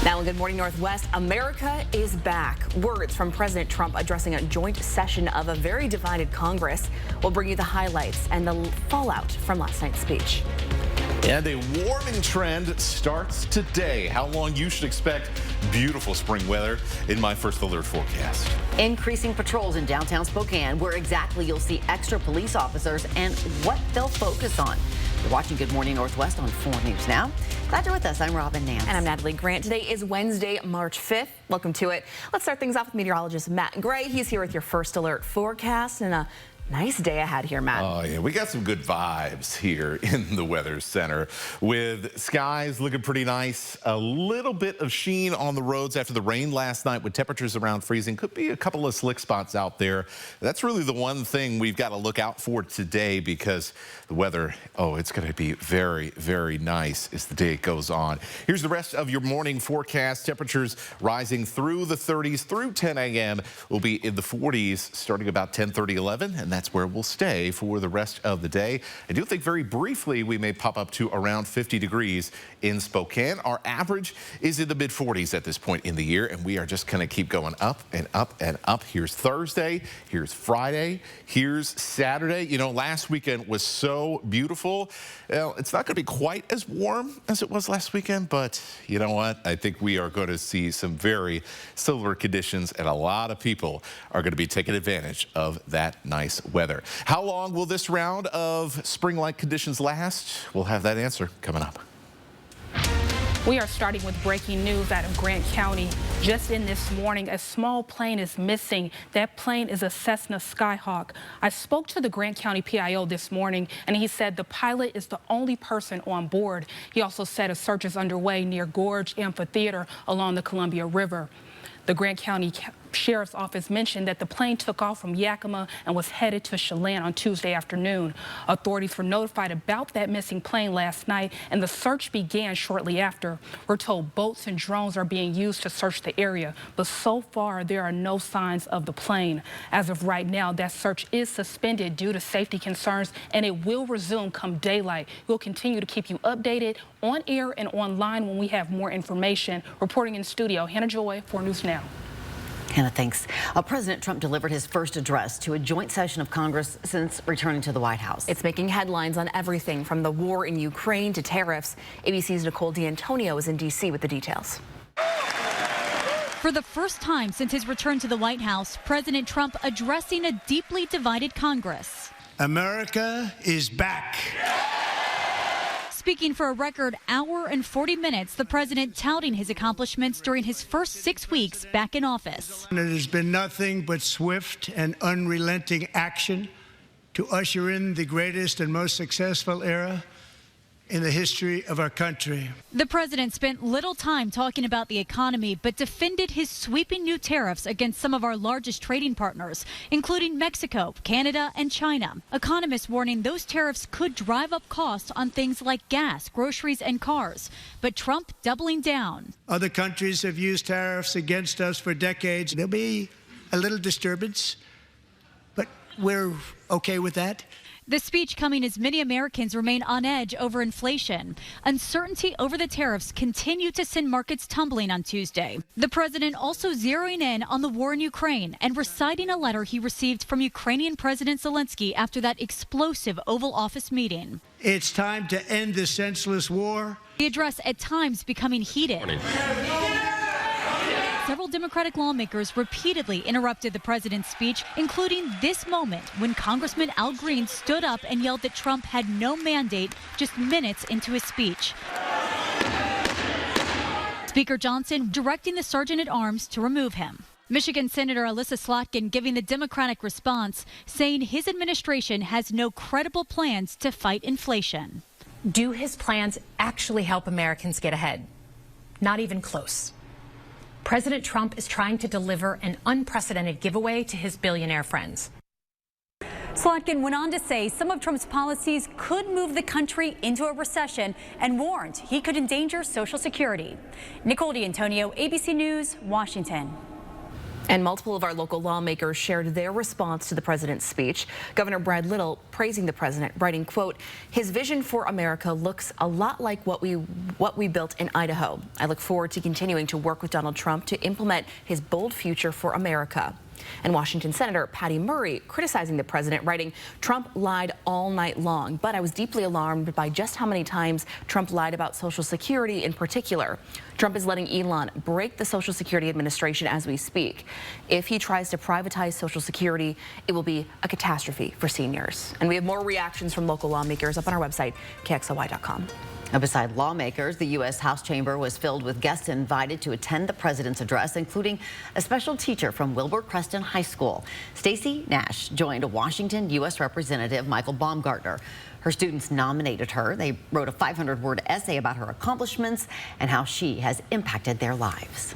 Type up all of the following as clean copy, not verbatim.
Now in Good Morning Northwest, America is back. Words from President Trump addressing a joint session of a very divided Congress. We'll bring you the highlights and the fallout from last night's speech. And a warming trend starts today. How long you should expect beautiful spring weather in my first alert forecast. Increasing patrols in downtown Spokane, where exactly you'll see extra police officers and what they'll focus on. You're watching Good Morning Northwest on 4 News Now. Glad you're with us. I'm Robin Nance. And I'm Natalie Grant. Today is Wednesday, March 5th. Welcome to it. Let's start things off with meteorologist Matt Gray. He's here with your first alert forecast and a nice day ahead here, Matt. Oh, yeah. We got some good vibes here in the Weather Center with skies looking pretty nice. A little bit of sheen on the roads after the rain last night with temperatures around freezing. Could be a couple of slick spots out there. That's really the one thing we've got to look out for today because the weather, it's going to be very, very nice as the day goes on. Here's the rest of your morning forecast. Temperatures rising through the 30s through 10 a.m. We'll be in the 40s starting about 10:30, 11, and that's where we'll stay for the rest of the day. I do think very briefly we may pop up to around 50 degrees in Spokane. Our average is in the mid 40s at this point in the year, and we are just going to keep going up and up and up. Here's Thursday, here's Friday, here's Saturday. You know, last weekend was so beautiful. Well, it's not going to be quite as warm as it was last weekend, but you know what? I think we are going to see some very similar conditions, and a lot of people are going to be taking advantage of that nice weather. How long will this round of spring-like conditions last? We'll have that answer coming up. We are starting with breaking news out of Grant County. Just in this morning, a small plane is missing. That plane is a Cessna Skyhawk. I spoke to the Grant County PIO this morning, and he said the pilot is the only person on board. He also said a search is underway near Gorge Amphitheater along the Columbia River. The Grant County Sheriff's Office mentioned that the plane took off from Yakima and was headed to Chelan on Tuesday afternoon. Authorities were notified about that missing plane last night, and the search began shortly after. We're told boats and drones are being used to search the area, but so far there are no signs of the plane. As of right now, that search is suspended due to safety concerns, and it will resume come daylight. We'll continue to keep you updated on air and online when we have more information. Reporting in studio, Hannah Joy, 4 News Now. Hannah, thanks. President Trump delivered his first address to a joint session of Congress since returning to the White House. It's making headlines on everything from the war in Ukraine to tariffs. ABC's Nicole D'Antonio is in D.C. with the details. For the first time since his return to the White House, President Trump addressing a deeply divided Congress. America is back. Speaking for a record hour and 40 minutes, the president touting his accomplishments during his first 6 weeks back in office. And it has been nothing but swift and unrelenting action to usher in the greatest and most successful era in the history of our country. The president spent little time talking about the economy, but defended his sweeping new tariffs against some of our largest trading partners, including Mexico, Canada, and China. Economists warning those tariffs could drive up costs on things like gas, groceries, and cars. But Trump doubling down. Other countries have used tariffs against us for decades. There'll be a little disturbance, but we're okay with that. The speech coming as many Americans remain on edge over inflation. Uncertainty over the tariffs continued to send markets tumbling on Tuesday. The president also zeroing in on the war in Ukraine and reciting a letter he received from Ukrainian President Zelensky after that explosive Oval Office meeting. It's time to end this senseless war. The address at times becoming heated. Several Democratic lawmakers repeatedly interrupted the president's speech, including this moment when Congressman Al Green stood up and yelled that Trump had no mandate just minutes into his speech. Speaker Johnson directing the sergeant-at-arms to remove him. Michigan Senator Alyssa Slotkin giving the Democratic response, saying his administration has no credible plans to fight inflation. Do his plans actually help Americans get ahead? Not even close. President Trump is trying to deliver an unprecedented giveaway to his billionaire friends. Slotkin went on to say some of Trump's policies could move the country into a recession and warned he could endanger Social Security. Nicole D'Antonio, ABC News, Washington. And multiple of our local lawmakers shared their response to the president's speech. Governor Brad Little praising the president, writing, quote, "His vision for America looks a lot like what we built in Idaho. I look forward to continuing to work with Donald Trump to implement his bold future for America." And Washington Senator Patty Murray criticizing the president, writing, "Trump lied all night long, but I was deeply alarmed by just how many times Trump lied about Social Security in particular. Trump is letting Elon break the Social Security Administration as we speak. If he tries to privatize Social Security, it will be a catastrophe for seniors." And we have more reactions from local lawmakers up on our website, KXLY.com. Now, beside lawmakers, the U.S. House chamber was filled with guests invited to attend the president's address, including a special teacher from Wilbur-Preston High School. Stacey Nash joined Washington U.S. Representative Michael Baumgartner. Her students nominated her. They wrote a 500-word essay about her accomplishments and how she has impacted their lives.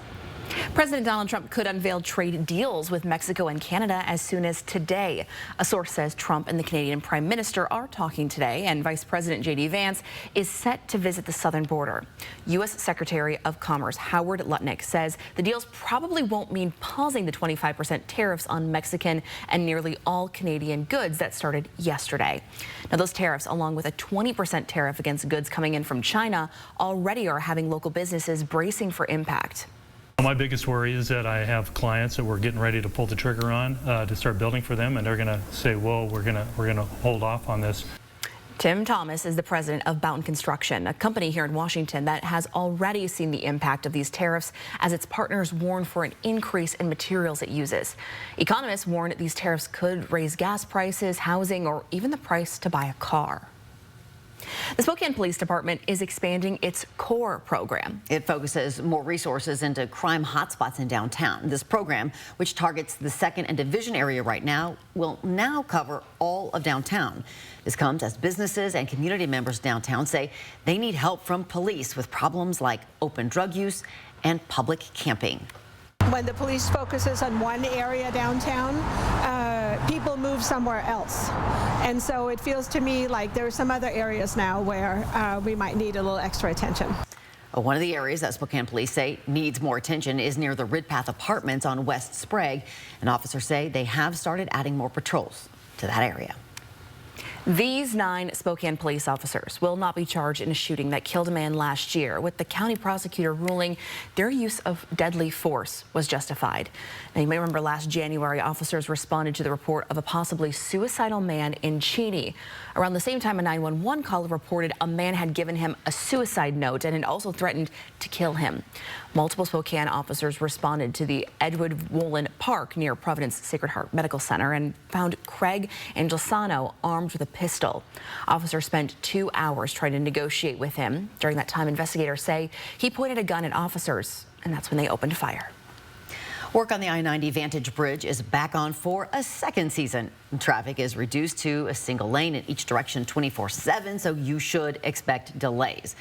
President Donald Trump could unveil trade deals with Mexico and Canada as soon as today. A source says Trump and the Canadian Prime Minister are talking today, and Vice President J.D. Vance is set to visit the southern border. U.S. Secretary of Commerce Howard Lutnick says the deals probably won't mean pausing the 25% tariffs on Mexican and nearly all Canadian goods that started yesterday. Now, those tariffs, along with a 20% tariff against goods coming in from China, already are having local businesses bracing for impact. My biggest worry is that I have clients that we're getting ready to pull the trigger on to start building for them, and they're going to say, "Whoa, we're going to hold off on this." Tim Thomas is the president of Boughton Construction, a company here in Washington that has already seen the impact of these tariffs as its partners warn for an increase in materials it uses. Economists warn these tariffs could raise gas prices, housing, or even the price to buy a car. The Spokane Police Department is expanding its CORE program. It focuses more resources into crime hotspots in downtown. This program, which targets the 2nd and Division area right now, will now cover all of downtown. This comes as businesses and community members downtown say they need help from police with problems like open drug use and public camping. When the police focuses on one area downtown, people move somewhere else. And so it feels to me like there are some other areas now where we might need a little extra attention. One of the areas that Spokane police say needs more attention is near the Ridpath Apartments on West Sprague. And officers say they have started adding more patrols to that area. These 9 Spokane police officers will not be charged in a shooting that killed a man last year, with the county prosecutor ruling their use of deadly force was justified. Now, you may remember last January, officers responded to the report of a possibly suicidal man in Cheney. Around the same time, a 911 caller reported a man had given him a suicide note and had also threatened to kill him. Multiple Spokane officers responded to the Edward Wolin Park near Providence Sacred Heart Medical Center and found Craig Angelsano armed with a pistol. Officers spent 2 hours trying to negotiate with him. During that time, investigators say he pointed a gun at officers, and that's when they opened fire. Work on the I-90 Vantage Bridge is back on for a second season. Traffic is reduced to a single lane in each direction 24/7, so you should expect delays.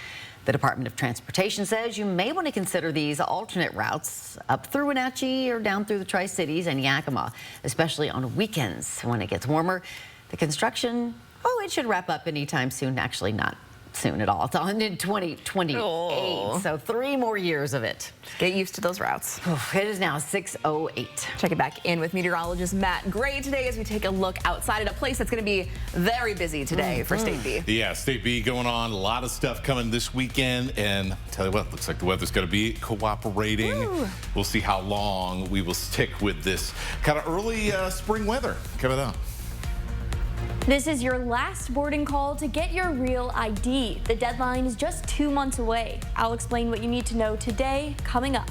The Department of Transportation says you may want to consider these alternate routes up through Wenatchee or down through the Tri-Cities and Yakima, especially on weekends when it gets warmer. The construction, it should wrap up anytime soon. Actually, not soon at all. It's on in 2028, so 3 more years of it. Get used to those routes. It is now 6:08. Check it back in with meteorologist Matt Gray today as we take a look outside at a place that's going to be very busy today for State B. Yeah, State B going on. A lot of stuff coming this weekend. And tell you what, looks like the weather's going to be cooperating. Ooh. We'll see how long we will stick with this kind of early spring weather coming up. This is your last boarding call to get your real ID. The deadline is just 2 months away. I'll explain what you need to know today, coming up.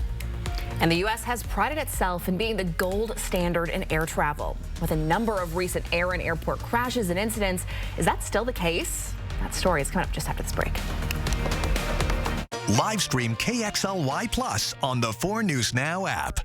And the U.S. has prided itself in being the gold standard in air travel. With a number of recent air and airport crashes and incidents, is that still the case? That story is coming up just after this break. Live stream KXLY Plus on the 4 News Now app.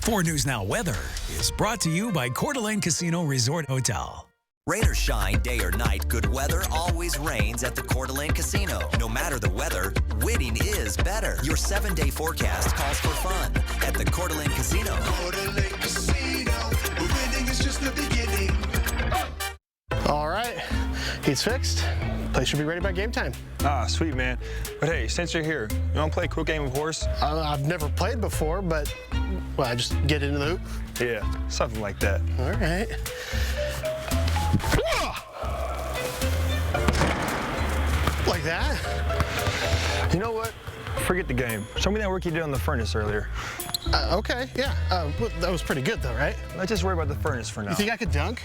4 News Now weather is brought to you by Coeur d'Alene Casino Resort Hotel. Rain or shine, day or night, good weather always reigns at the Coeur d'Alene Casino. No matter the weather, winning is better. Your 7-day forecast calls for fun at the Coeur d'Alene Casino. Coeur d'Alene Casino, where winning is just the beginning. All right, he's fixed. Place should be ready by game time. Ah, sweet, man. But hey, since you're here, you want to play a quick game of horse? I've never played before, but Well, I just get into the hoop? Yeah, something like that. All right. Like that? You know what? Forget the game. Show me that work you did on the furnace earlier. Okay, yeah. Well, that was pretty good, though, right? Let's just worry about the furnace for now. You think I could dunk?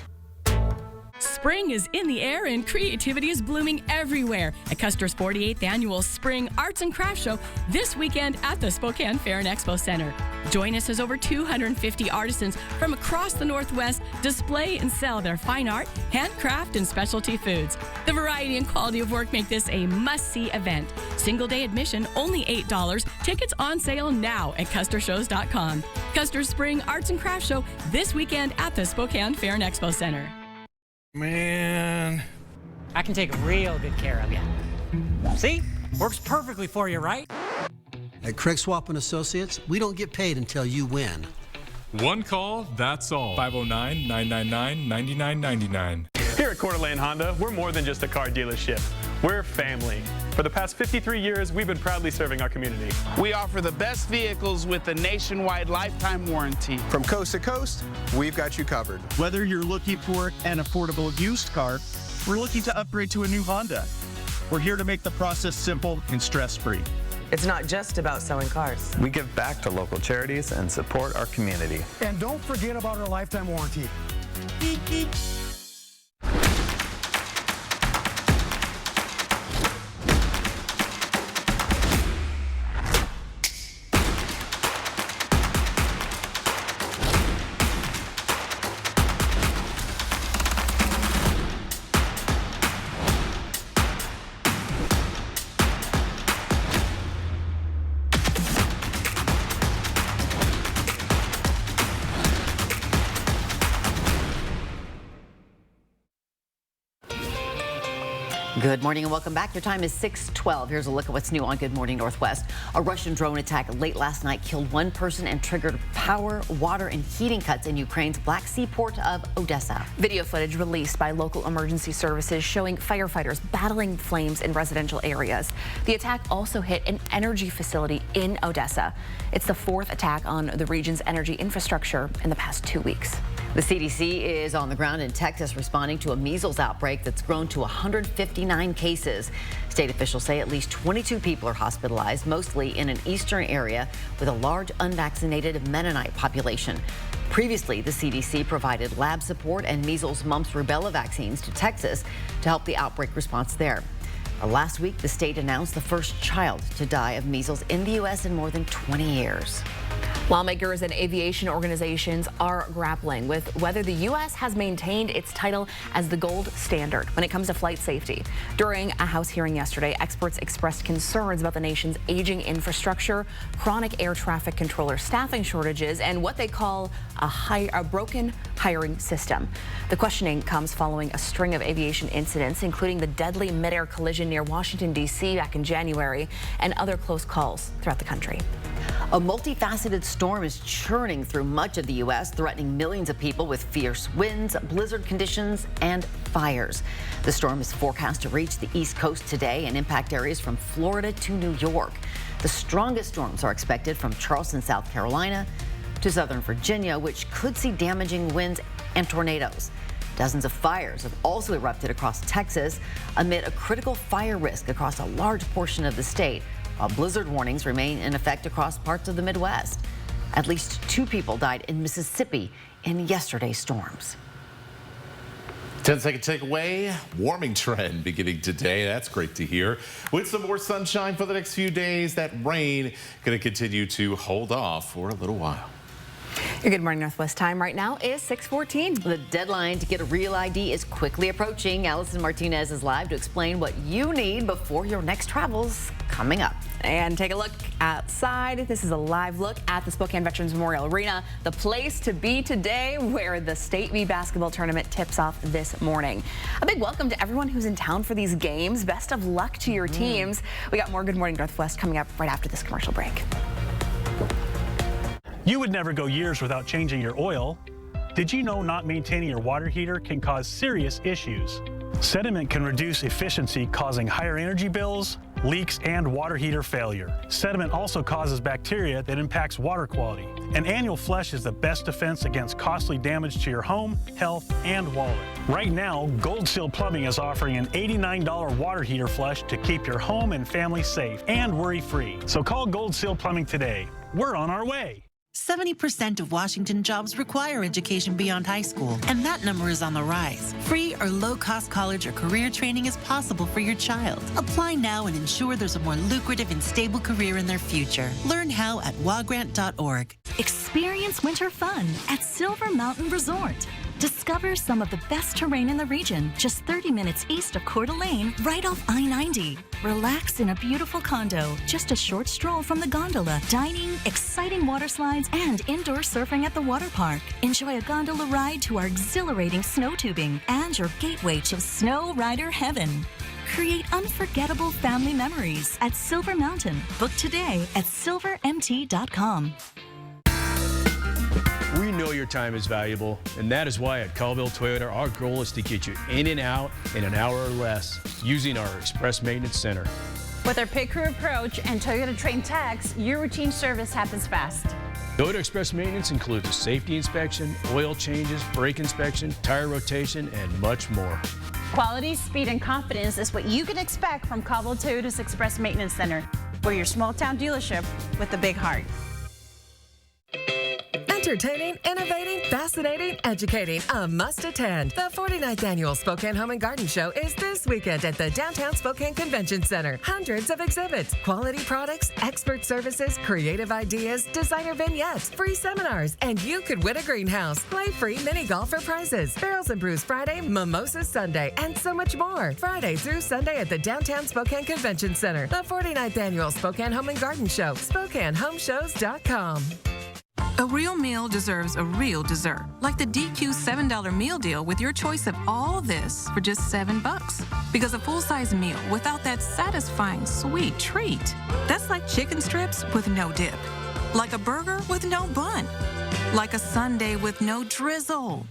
Spring is in the air and creativity is blooming everywhere at Custer's 48th Annual Spring Arts and Crafts Show this weekend at the Spokane Fair and Expo Center. Join us as over 250 artisans from across the Northwest display and sell their fine art, handcraft, and specialty foods. The variety and quality of work make this a must-see event. Single-day admission, only $8. Tickets on sale now at custershows.com. Custer's Spring Arts and Crafts Show this weekend at the Spokane Fair and Expo Center. Man, I can take real good care of you. See? Works perfectly for you, right? At Craig Swap & Associates, we don't get paid until you win. One call, that's all. 509-999-9999. Here at Coeur d'Alene Honda, we're more than just a car dealership. We're family. For the past 53 years, we've been proudly serving our community. We offer the best vehicles with a nationwide lifetime warranty. From coast to coast, we've got you covered. Whether you're looking for an affordable used car, we're looking to upgrade to a new Honda. We're here to make the process simple and stress-free. It's not just about selling cars. We give back to local charities and support our community. And don't forget about our lifetime warranty. Beep, beep. Good morning and welcome back. Your time is 6:12. Here's a look at what's new on Good Morning Northwest. A Russian drone attack late last night killed one person and triggered power, water, and heating cuts in Ukraine's Black Sea port of Odessa. Video footage released by local emergency services showing firefighters battling flames in residential areas. The attack also hit an energy facility in Odessa. It's the fourth attack on the region's energy infrastructure in the past 2 weeks. The CDC is on the ground in Texas responding to a measles outbreak that's grown to 159 cases. State officials say at least 22 people are hospitalized, mostly in an eastern area with a large unvaccinated Mennonite population. Previously, the CDC provided lab support and measles, mumps, rubella vaccines to Texas to help the outbreak response there. Last week, the state announced the first child to die of measles in the U.S. in more than 20 years. Lawmakers and aviation organizations are grappling with whether the U.S. has maintained its title as the gold standard when it comes to flight safety. During a House hearing yesterday, experts expressed concerns about the nation's aging infrastructure, chronic air traffic controller staffing shortages, and what they call a broken hiring system. The questioning comes following a string of aviation incidents, including the deadly midair collision near Washington, D.C. back in January, and other close calls throughout the country. A multifaceted storm is churning through much of the U.S., threatening millions of people with fierce winds, blizzard conditions, and fires. The storm is forecast to reach the East Coast today and impact areas from Florida to New York. The strongest storms are expected from Charleston, South Carolina, to southern Virginia, which could see damaging winds and tornadoes. Dozens of fires have also erupted across Texas amid a critical fire risk across a large portion of the state, while blizzard warnings remain in effect across parts of the Midwest. At least 2 people died in Mississippi in yesterday's storms. 10-second takeaway, warming trend beginning today. That's great to hear. With some more sunshine for the next few days, that rain going to continue to hold off for a little while. Your Good Morning Northwest time right now is 6:14. The deadline to get a real ID is quickly approaching. Allison Martinez is live to explain what you need before your next travel's coming up. And take a look outside. This is a live look at the Spokane Veterans Memorial Arena, the place to be today where the State V basketball tournament tips off this morning. A big welcome to everyone who's in town for these games. Best of luck to your teams. We got more Good Morning Northwest coming up right after this commercial break. You would never go years without changing your oil. Did you know not maintaining your water heater can cause serious issues? Sediment can reduce efficiency, causing higher energy bills, leaks, and water heater failure. Sediment also causes bacteria that impacts water quality. An annual flush is the best defense against costly damage to your home, health, and wallet. Right now, Gold Seal Plumbing is offering an $89 water heater flush to keep your home and family safe and worry-free. So call Gold Seal Plumbing today. We're on our way. 70% of Washington jobs require education beyond high school, and that number is on the rise. Free or low-cost college or career training is possible for your child. Apply now and ensure there's a more lucrative and stable career in their future. Learn how at WaGrant.org. Experience winter fun at Silver Mountain Resort. Discover some of the best terrain in the region, just 30 minutes east of Coeur d'Alene, right off I-90. Relax in a beautiful condo, just a short stroll from the gondola, dining, exciting water slides, and indoor surfing at the water park. Enjoy a gondola ride to our exhilarating snow tubing and your gateway to snow rider heaven. Create unforgettable family memories at Silver Mountain. Book today at silvermt.com. We know your time is valuable, and that is why at Colville Toyota, our goal is to get you in and out in an hour or less using our Express Maintenance Center. With our pit crew approach and Toyota trained techs, your routine service happens fast. Toyota Express Maintenance includes a safety inspection, oil changes, brake inspection, tire rotation, and much more. Quality, speed, and confidence is what you can expect from Colville Toyota's Express Maintenance Center. We're your small town dealership with a big heart. Entertaining, innovating, fascinating, educating, a must attend. The 49th Annual Spokane Home and Garden Show is this weekend at the Downtown Spokane Convention Center. Hundreds of exhibits, quality products, expert services, creative ideas, designer vignettes, free seminars, and you could win a greenhouse. Play free mini golf for prizes, Barrels and Brews Friday, Mimosas Sunday, and so much more. Friday through Sunday at the Downtown Spokane Convention Center. The 49th Annual Spokane Home and Garden Show. SpokaneHomeShows.com. A real meal deserves a real dessert, like the DQ $7 meal deal with your choice of all this for just $7. Because a full-size meal without that satisfying sweet treat, that's like chicken strips with no dip, like a burger with no bun, like a sundae with no drizzle.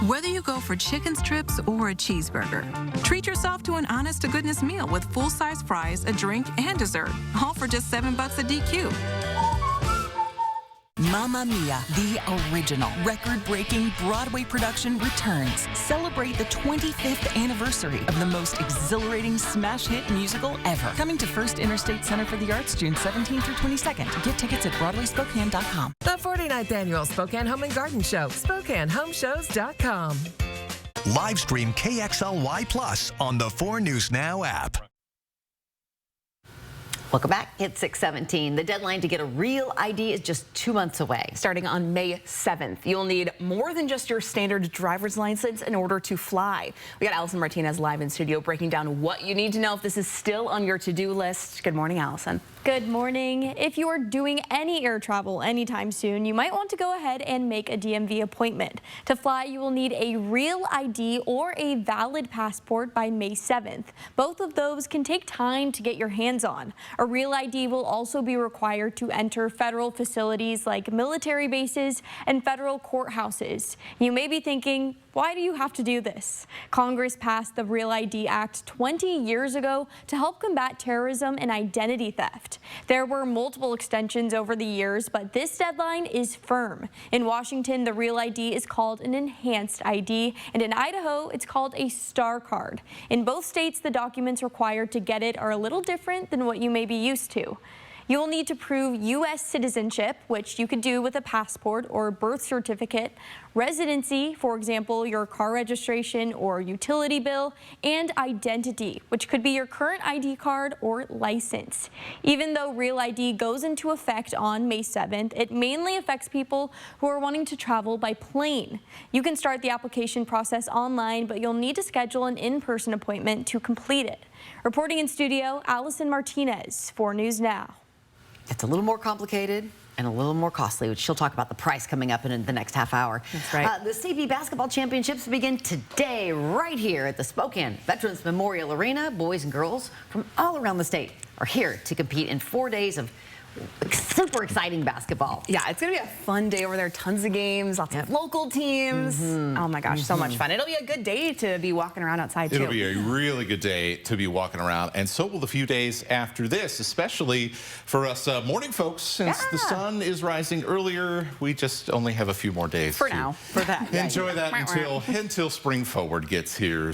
Whether you go for chicken strips or a cheeseburger, treat yourself to an honest-to-goodness meal with full-size fries, a drink, and dessert, all for just $7 a DQ. Mamma Mia, the original record-breaking Broadway production returns. Celebrate the 25th anniversary of the most exhilarating smash hit musical ever. Coming to First Interstate Center for the Arts June 17th through 22nd. Get tickets at BroadwaySpokane.com. The 49th Annual Spokane Home and Garden Show. SpokaneHomeShows.com. Live stream KXLY Plus on the 4 News Now app. Welcome back. It's 6:17. The deadline to get a real ID is just 2 months away. Starting on May 7th, you'll need more than just your standard driver's license in order to fly. We got Allison Martinez live in studio breaking down what you need to know if this is still on your to-do list. Good morning, Allison. Good morning. If you are doing any air travel anytime soon, you might want to go ahead and make a DMV appointment. To fly, you will need a real ID or a valid passport by May 7th. Both of those can take time to get your hands on. A real ID will also be required to enter federal facilities like military bases and federal courthouses. You may be thinking, why do you have to do this? Congress passed the Real ID Act 20 years ago to help combat terrorism and identity theft. There were multiple extensions over the years, but this deadline is firm. In Washington, the Real ID is called an enhanced ID, and in Idaho, it's called a star card. In both states, the documents required to get it are a little different than what you may be used to. You will need to prove U.S. citizenship, which you could do with a passport or birth certificate, residency, for example, your car registration or utility bill, and identity, which could be your current ID card or license. Even though Real ID goes into effect on May 7th, it mainly affects people who are wanting to travel by plane. You can start the application process online, but you'll need to schedule an in-person appointment to complete it. Reporting in studio, Allison Martinez, 4 News Now. It's a little more complicated and a little more costly, which she'll talk about the price coming up in the next half hour. That's right. The CB Basketball Championships begin today right here at the Spokane Veterans Memorial Arena. Boys and girls from all around the state are here to compete in 4 days of super exciting basketball. Yeah, it's going to be a fun day over there. Tons of games, lots of local teams. Oh my gosh, so much fun. It'll be a good day to be walking around outside too. It'll be a really good day to be walking around, and so will the few days after this, especially for us morning folks. Since the sun is rising earlier, we just only have a few more days for now. For that, enjoy that until spring forward gets here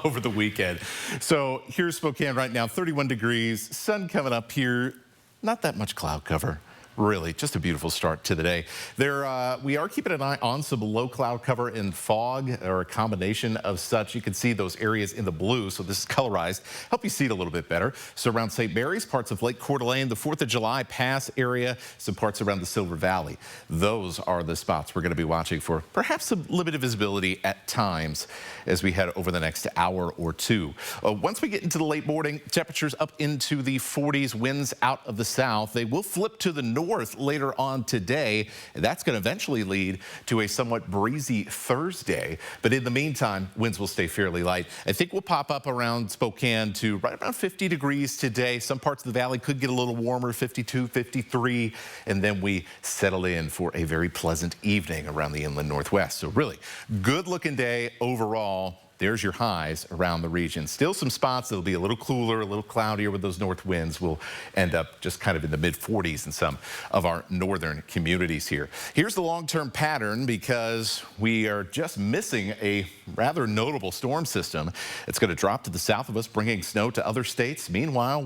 over the weekend. So here's Spokane right now, 31 degrees, sun coming up here. Not that much cloud cover. Really, just a beautiful start to the day. We are keeping an eye on some low cloud cover and fog, or a combination of such. You can see those areas in the blue, so this is colorized. Help you see it a little bit better. So around St. Mary's, parts of Lake Coeur d'Alene, the 4th of July Pass area, some parts around the Silver Valley. Those are the spots we're going to be watching for perhaps some limited visibility at times as we head over the next hour or two. Once we get into the late morning, temperatures up into the 40s, winds out of the south. They will flip to the north later on today. That's going to eventually lead to a somewhat breezy Thursday. But in the meantime, winds will stay fairly light. I think we'll pop up around Spokane to right around 50 degrees today. Some parts of the valley could get a little warmer, 52, 53. And then we settle in for a very pleasant evening around the inland northwest. So really good looking day overall. There's your highs around the region. Still some spots that'll be a little cooler, a little cloudier with those north winds. We'll end up just kind of in the mid 40s in some of our northern communities here. Here's the long-term pattern, because we are just missing a rather notable storm system. It's going to drop to the south of us, bringing snow to other states. Meanwhile,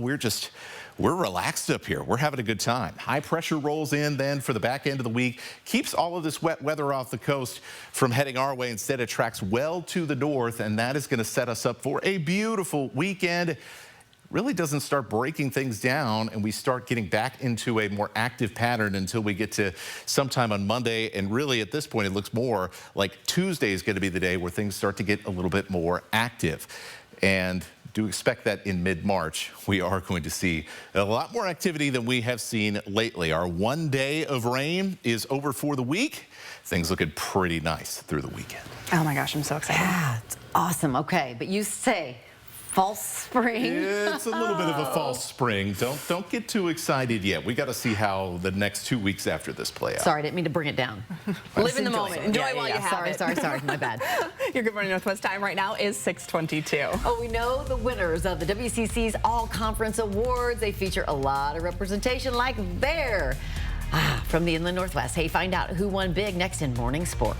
we're relaxed up here. We're having a good time. High pressure rolls in then for the back end of the week, keeps all of this wet weather off the coast from heading our way. Instead, it tracks well to the north, and that is going to set us up for a beautiful weekend. Really doesn't start breaking things down, and we start getting back into a more active pattern until we get to sometime on Monday. And really at this point, it looks more like Tuesday is going to be the day where things start to get a little bit more active. And do expect that in mid-March, we are going to see a lot more activity than we have seen lately. Our 1 day of rain is over for the week. Things looking pretty nice through the weekend. Oh my gosh, I'm so excited. Yeah, it's awesome. Okay, but you say false spring. It's a little bit of a false spring. Don't get too excited yet. We got to see how the next 2 weeks after this play out. Sorry, I didn't mean to bring it down. Live in the moment. Enjoy while you have it. Sorry, my bad. Your Good Morning Northwest time right now is 6:22. Oh, we know the winners of the WCC's All Conference Awards. They feature a lot of representation like there from the Inland Northwest. Hey, find out who won big next in Morning Sports.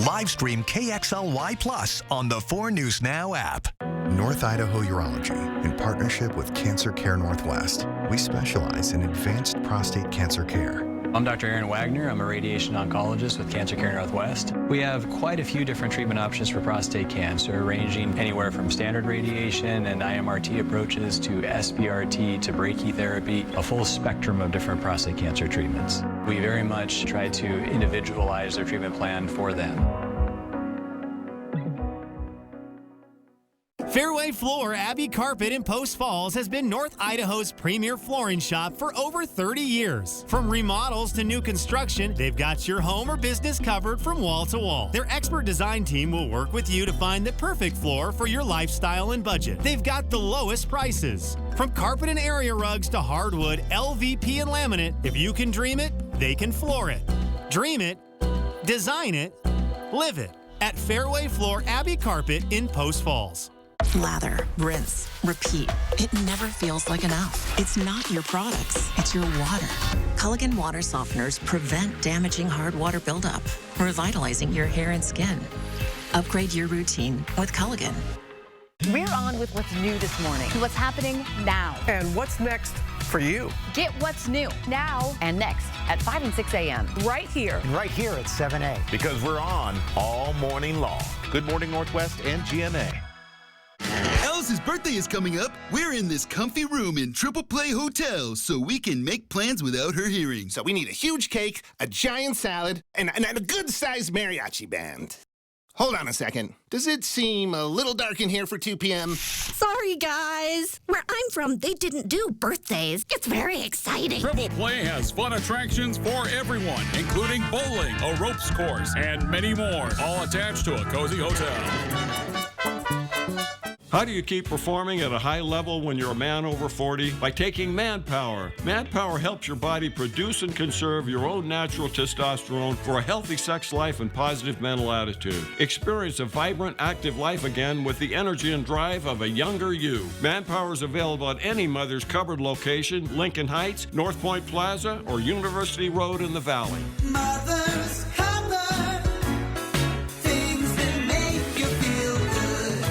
Live stream KXLY Plus on the 4 News Now app. North Idaho Urology, in partnership with Cancer Care Northwest. We specialize in advanced prostate cancer care. I'm Dr. Aaron Wagner. I'm a radiation oncologist with Cancer Care Northwest. We have quite a few different treatment options for prostate cancer, ranging anywhere from standard radiation and IMRT approaches to SBRT to brachytherapy, a full spectrum of different prostate cancer treatments. We very much try to individualize their treatment plan for them. Fairway Floor Abbey Carpet in Post Falls has been North Idaho's premier flooring shop for over 30 years. From remodels to new construction, they've got your home or business covered from wall to wall. Their expert design team will work with you to find the perfect floor for your lifestyle and budget. They've got the lowest prices. From carpet and area rugs to hardwood, LVP and laminate, if you can dream it, they can floor it. Dream it, design it, live it at Fairway Floor Abbey Carpet in Post Falls. Lather, rinse, repeat. It never feels like enough. It's not your products, it's your water. Culligan water softeners prevent damaging hard water buildup, revitalizing your hair and skin. Upgrade your routine with Culligan. We're on with what's new this morning. What's happening now? And what's next for you? Get what's new now And next at 5 and 6 a.m. right here. And right here at 7A. Because we're on all morning long. Good Morning Northwest and GMA. Alice's birthday is coming up. We're in this comfy room in Triple Play Hotel so we can make plans without her hearing. So we need a huge cake, a giant salad, and a good-sized mariachi band. Hold on a second. Does it seem a little dark in here for 2 p.m.? Sorry, guys. Where I'm from, they didn't do birthdays. It's very exciting. Triple Play has fun attractions for everyone, including bowling, a ropes course, and many more, all attached to a cozy hotel. How do you keep performing at a high level when you're a man over 40? By taking Manpower. Manpower helps your body produce and conserve your own natural testosterone for a healthy sex life and positive mental attitude. Experience a vibrant, active life again with the energy and drive of a younger you. Manpower is available at any Mother's Cupboard location, Lincoln Heights, North Point Plaza, or University Road in the Valley. Mother's Cupboard, things that make you feel good.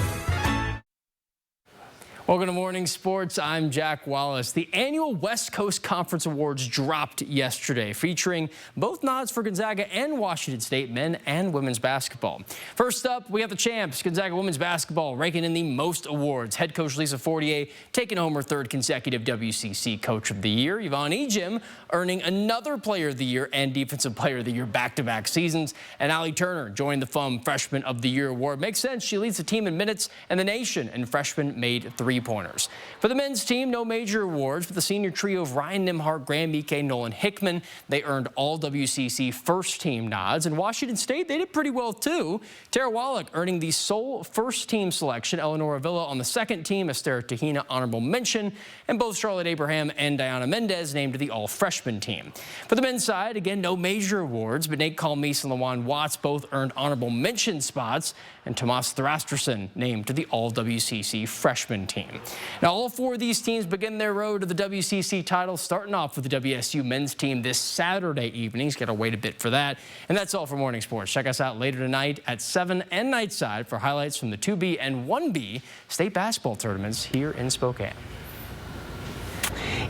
Welcome to Morning Sports. I'm Jack Wallace. The annual West Coast Conference Awards dropped yesterday, featuring both nods for Gonzaga and Washington State men and women's basketball. First up, we have the champs, Gonzaga women's basketball, ranking in the most awards. Head coach Lisa Fortier taking home her third consecutive WCC Coach of the Year. Yvonne Ejim earning another Player of the Year and Defensive Player of the Year back-to-back seasons. And Allie Turner joined the FUM Freshman of the Year award. Makes sense. She leads the team in minutes and the nation, and freshman made three-pointers. For the men's team, no major awards, but the senior trio of Ryan Nimhart, Graham Ike, Nolan Hickman, they earned all WCC first-team nods. And Washington State, they did pretty well, too. Tara Wallach earning the sole first-team selection. Eleanor Avila on the second team, Esther Tahina honorable mention, and both Charlotte Abraham and Diana Mendez named to the all-freshman team. For the men's side, again, no major awards, but Nate Calmise and LaJuan Watts both earned honorable mention spots, and Tomas Thrasterson named to the all-WCC freshman team. Now, all four of these teams begin their road to the WCC title, starting off with the WSU men's team this Saturday evening. Got to wait a bit for that. And that's all for Morning Sports. Check us out later tonight at 7 and Nightside for highlights from the 2B and 1B state basketball tournaments here in Spokane.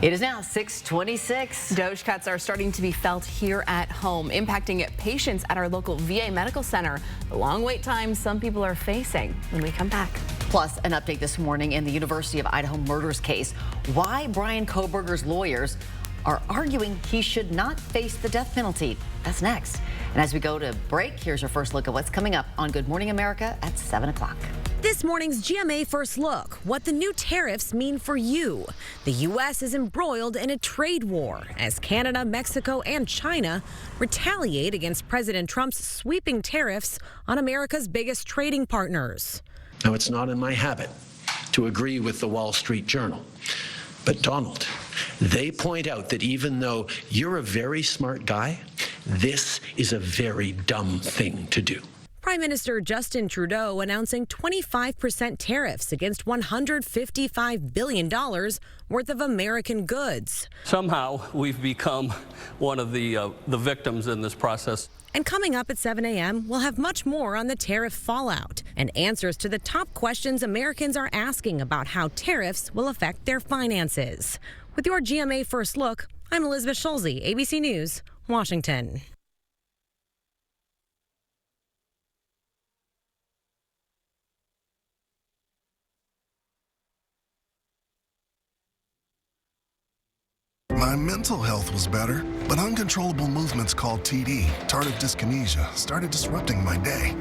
It is now 6:26. Doge cuts are starting to be felt here at home, impacting patients at our local VA medical center. The long wait times some people are facing. When we come back. Plus, an update this morning in the University of Idaho murders case. Why Brian Kohberger's lawyers are arguing he should not face the death penalty. That's next. And as we go to break, here's your first look at what's coming up on Good Morning America at 7 o'clock. This morning's GMA First Look, what the new tariffs mean for you. The U.S. is embroiled in a trade war as Canada, Mexico, and China retaliate against President Trump's sweeping tariffs on America's biggest trading partners. Now, it's not in my habit to agree with the Wall Street Journal, but Donald, they point out that even though you're a very smart guy, this is a very dumb thing to do. Prime Minister Justin Trudeau announcing 25% tariffs against $155 billion worth of American goods. Somehow we've become one of the victims in this process. And coming up at 7 a.m., we'll have much more on the tariff fallout and answers to the top questions Americans are asking about how tariffs will affect their finances. With your GMA First Look, I'm Elizabeth Schulze, ABC News, Washington. My mental health was better, but uncontrollable movements called TD, tardive dyskinesia, started disrupting my day.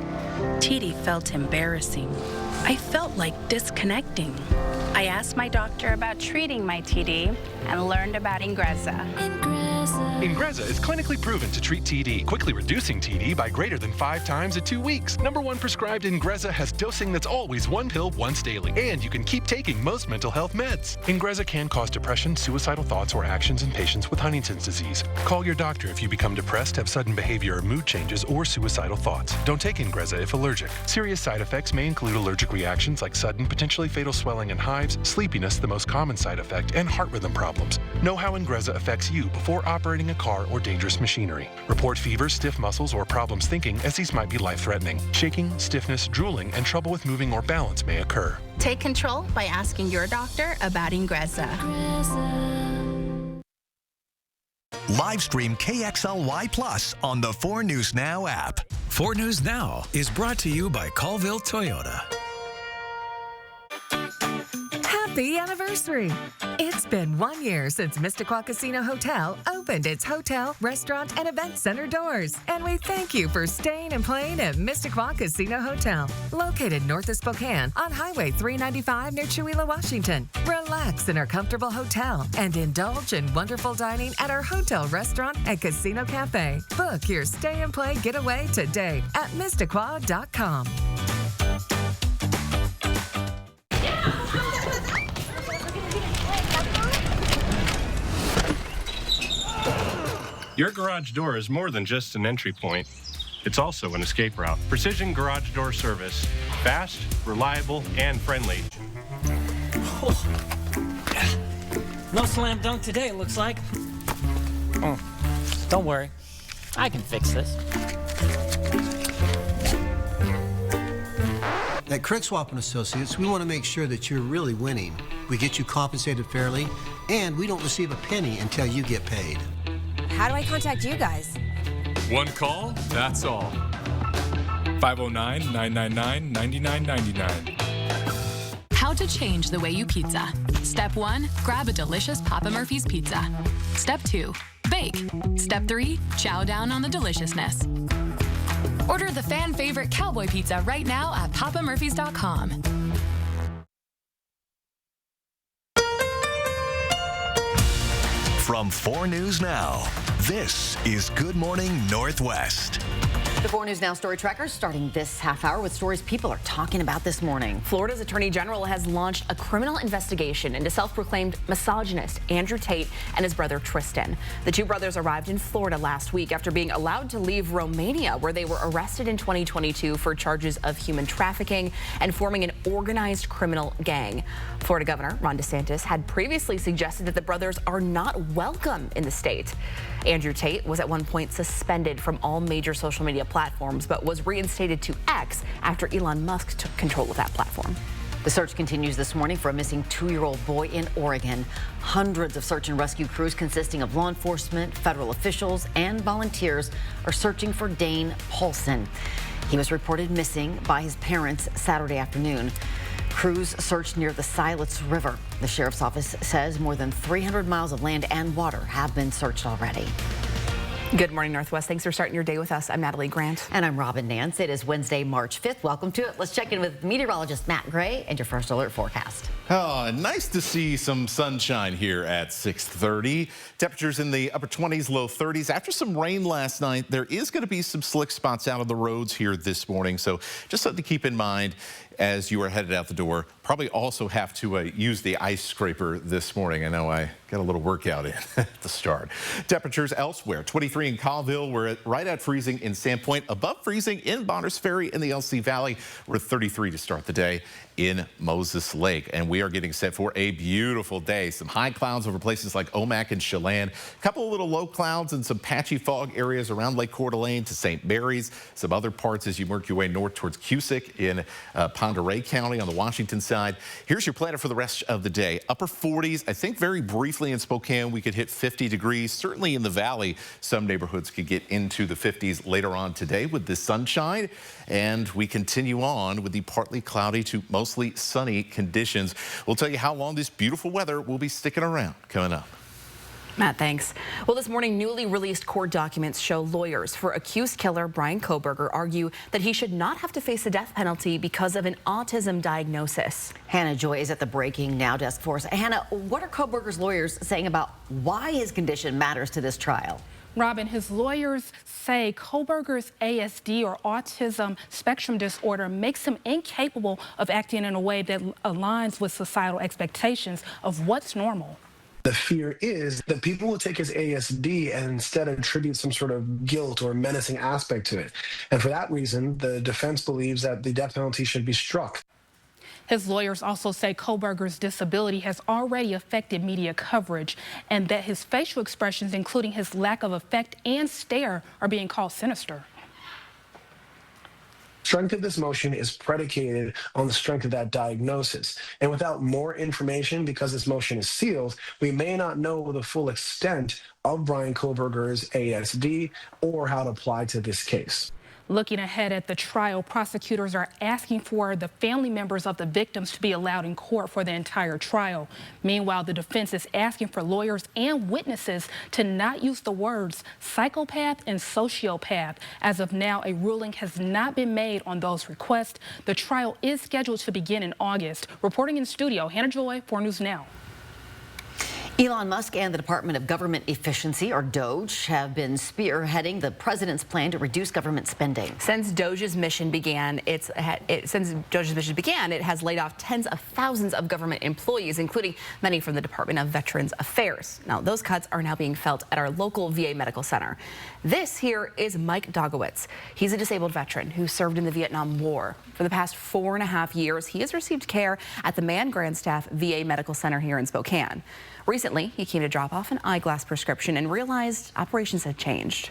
TD felt embarrassing. I felt like disconnecting. I asked my doctor about treating my TD and learned about Ingrezza. Ingrezza is clinically proven to treat TD, quickly reducing TD by greater than 5 times at 2 weeks. #1 prescribed Ingrezza has dosing that's always 1 pill once daily, and you can keep taking most mental health meds. Ingrezza can cause depression, suicidal thoughts, or actions in patients with Huntington's disease. Call your doctor if you become depressed, have sudden behavior or mood changes, or suicidal thoughts. Don't take Ingrezza if allergic. Serious side effects may include allergic reactions like sudden, potentially fatal swelling and hives, sleepiness, the most common side effect, and heart rhythm problems. Know how Ingrezza affects you before operating a car or dangerous machinery. Report fever, stiff muscles, or problems thinking, as these might be life-threatening. Shaking, stiffness, drooling, and trouble with moving or balance may occur. Take control by asking your doctor about Ingrezza. Live stream KXLY Plus on the 4 News Now app. 4 News Now is brought to you by Colville Toyota. Happy anniversary! It's been 1 year since Mistaqua Casino Hotel opened its hotel, restaurant, and event center doors. And we thank you for staying and playing at Mistaqua Casino Hotel, located north of Spokane on Highway 395 near Chewelah, Washington. Relax in our comfortable hotel and indulge in wonderful dining at our hotel, restaurant, and casino cafe. Book your stay and play getaway today at Mistaqua.com. Your garage door is more than just an entry point. It's also an escape route. Precision garage door service. Fast, reliable, and friendly. No slam dunk today, it looks like. Oh, don't worry. I can fix this. At Craig Swap & Associates, we want to make sure that you're really winning. We get you compensated fairly, and we don't receive a penny until you get paid. How do I contact you guys? One call, that's all. 509-999-9999. How to change the way you pizza. Step 1, grab a delicious Papa Murphy's pizza. Step 2, bake. Step 3, chow down on the deliciousness. Order the fan favorite cowboy pizza right now at papamurphys.com. From 4 News Now, this is Good Morning Northwest. The 4 News Now story tracker starting this half hour with stories people are talking about this morning. Florida's Attorney General has launched a criminal investigation into self-proclaimed misogynist Andrew Tate and his brother Tristan. The two brothers arrived in Florida last week after being allowed to leave Romania, where they were arrested in 2022 for charges of human trafficking and forming an organized criminal gang. Florida Governor Ron DeSantis had previously suggested that the brothers are not welcome in the state. Andrew Tate was at one point suspended from all major social media platforms, but was reinstated to X after Elon Musk took control of that platform. The search continues this morning for a missing 2-year-old boy in Oregon. Hundreds of search and rescue crews consisting of law enforcement, federal officials, and volunteers are searching for Dane Paulson. He was reported missing by his parents Saturday afternoon. Crews searched near the Siletz River. The sheriff's office says more than 300 miles of land and water have been searched already. Good morning, Northwest. Thanks for starting your day with us. I'm Natalie Grant. And I'm Robin Nance. It is Wednesday, March 5th. Welcome to it. Let's check in with meteorologist Matt Gray and your first alert forecast. Oh, nice to see some sunshine here at 6:30. Temperatures in the upper 20s, low 30s. After some rain last night, there is going to be some slick spots out on the roads here this morning. So just something to keep in mind as you are headed out the door. Probably also have to use the ice scraper this morning. I know I got a little workout in at the start. Temperatures elsewhere, 23 in Colville. We're right at freezing in Sandpoint, above freezing in Bonners Ferry in the LC Valley. We're 33 to start the day in Moses Lake. And we are getting set for a beautiful day. Some high clouds over places like Omak and Chelan. A couple of little low clouds and some patchy fog areas around Lake Coeur d'Alene to St. Mary's. Some other parts as you work your way north towards Cusick in Ponderay County on the Washington side. Here's your planner for the rest of the day. Upper 40s. I think very briefly in Spokane we could hit 50 degrees. Certainly in the valley, some neighborhoods could get into the 50s later on today with the sunshine. And we continue on with the partly cloudy to mostly sunny conditions. We'll tell you how long this beautiful weather will be sticking around coming up. Matt, thanks. Well, this morning, newly released court documents show lawyers for accused killer Brian Kohberger argue that he should not have to face a death penalty because of an autism diagnosis. Hannah Joy is at the Breaking Now desk for us. Hannah, what are Kohberger's lawyers saying about why his condition matters to this trial? Robin, his lawyers say Kohberger's ASD or autism spectrum disorder makes him incapable of acting in a way that aligns with societal expectations of what's normal. The fear is that people will take his ASD and instead attribute some sort of guilt or menacing aspect to it. And for that reason, the defense believes that the death penalty should be struck. His lawyers also say Kohberger's disability has already affected media coverage and that his facial expressions, including his lack of affect and stare, are being called sinister. Strength of this motion is predicated on the strength of that diagnosis. And without more information, because this motion is sealed, we may not know the full extent of Brian Kohberger's ASD or how to apply to this case. Looking ahead at the trial, prosecutors are asking for the family members of the victims to be allowed in court for the entire trial. Meanwhile, the defense is asking for lawyers and witnesses to not use the words psychopath and sociopath. As of now, a ruling has not been made on those requests. The trial is scheduled to begin in August. Reporting in studio, Hannah Joy, 4 News Now. Elon Musk and the Department of Government Efficiency, or DOGE, have been spearheading the president's plan to reduce government spending. Since DOGE's mission began, it has laid off tens of thousands of government employees, including many from the Department of Veterans Affairs. Now, those cuts are now being felt at our local VA medical center. This here is Mike Dogowitz. He's a disabled veteran who served in the Vietnam War. For the past 4.5 years, he has received care at the Mann Grandstaff VA Medical Center here in Spokane. Recently, he came to drop off an eyeglass prescription and realized operations had changed.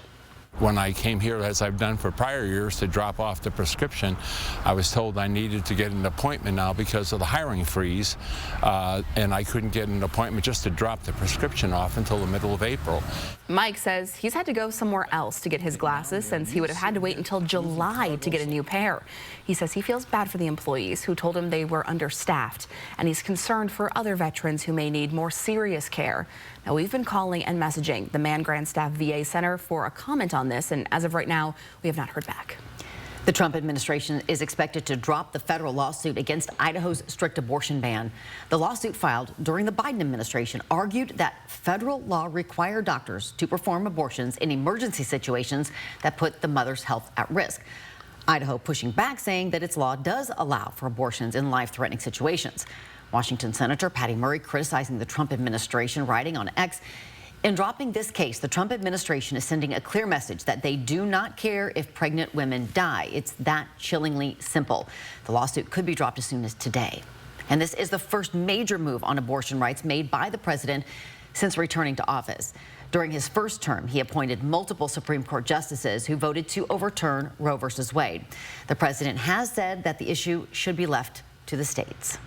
When I came here, as I've done for prior years, to drop off the prescription, I was told I needed to get an appointment now because of the hiring freeze, and I couldn't get an appointment just to drop the prescription off until the middle of April. Mike says he's had to go somewhere else to get his glasses since he would have had to wait until July to get a new pair. He says he feels bad for the employees who told him they were understaffed, and he's concerned for other veterans who may need more serious care. Now, we've been calling and messaging the Mann Grandstaff VA Center for a comment on this, and as of right now, we have not heard back. The Trump administration is expected to drop the federal lawsuit against Idaho's strict abortion ban. The lawsuit filed during the Biden administration argued that federal law required doctors to perform abortions in emergency situations that put the mother's health at risk. Idaho pushing back, saying that its law does allow for abortions in life-threatening situations. Washington Senator Patty Murray criticizing the Trump administration, writing on X, "In dropping this case, the Trump administration is sending a clear message that they do not care if pregnant women die. It's that chillingly simple." The lawsuit could be dropped as soon as today. And this is the first major move on abortion rights made by the president since returning to office. During his first term, he appointed multiple Supreme Court justices who voted to overturn Roe v. Wade. The president has said that the issue should be left to the states.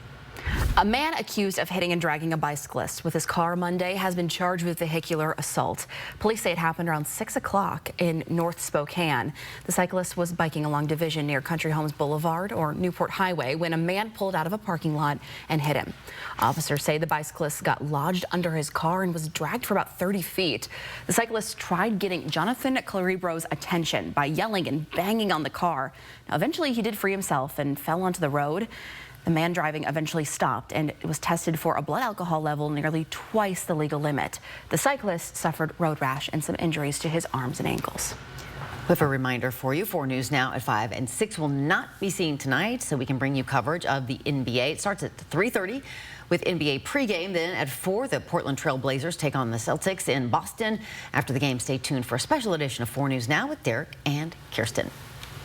A man accused of hitting and dragging a bicyclist with his car Monday has been charged with vehicular assault. Police say it happened around 6 o'clock in North Spokane. The cyclist was biking along Division near Country Homes Boulevard or Newport Highway when a man pulled out of a parking lot and hit him. Officers say the bicyclist got lodged under his car and was dragged for about 30 feet. The cyclist tried getting Jonathan Claribro's attention by yelling and banging on the car. Now, eventually, he did free himself and fell onto the road. The man driving eventually stopped and was tested for a blood alcohol level nearly twice the legal limit. The cyclist suffered road rash and some injuries to his arms and ankles. With a reminder for you, 4 News Now at 5 and 6 will not be seen tonight, so we can bring you coverage of the NBA. It starts at 3:30 with NBA pregame. Then at 4, the Portland Trail Blazers take on the Celtics in Boston. After the game, stay tuned for a special edition of 4 News Now with Derek and Kirsten.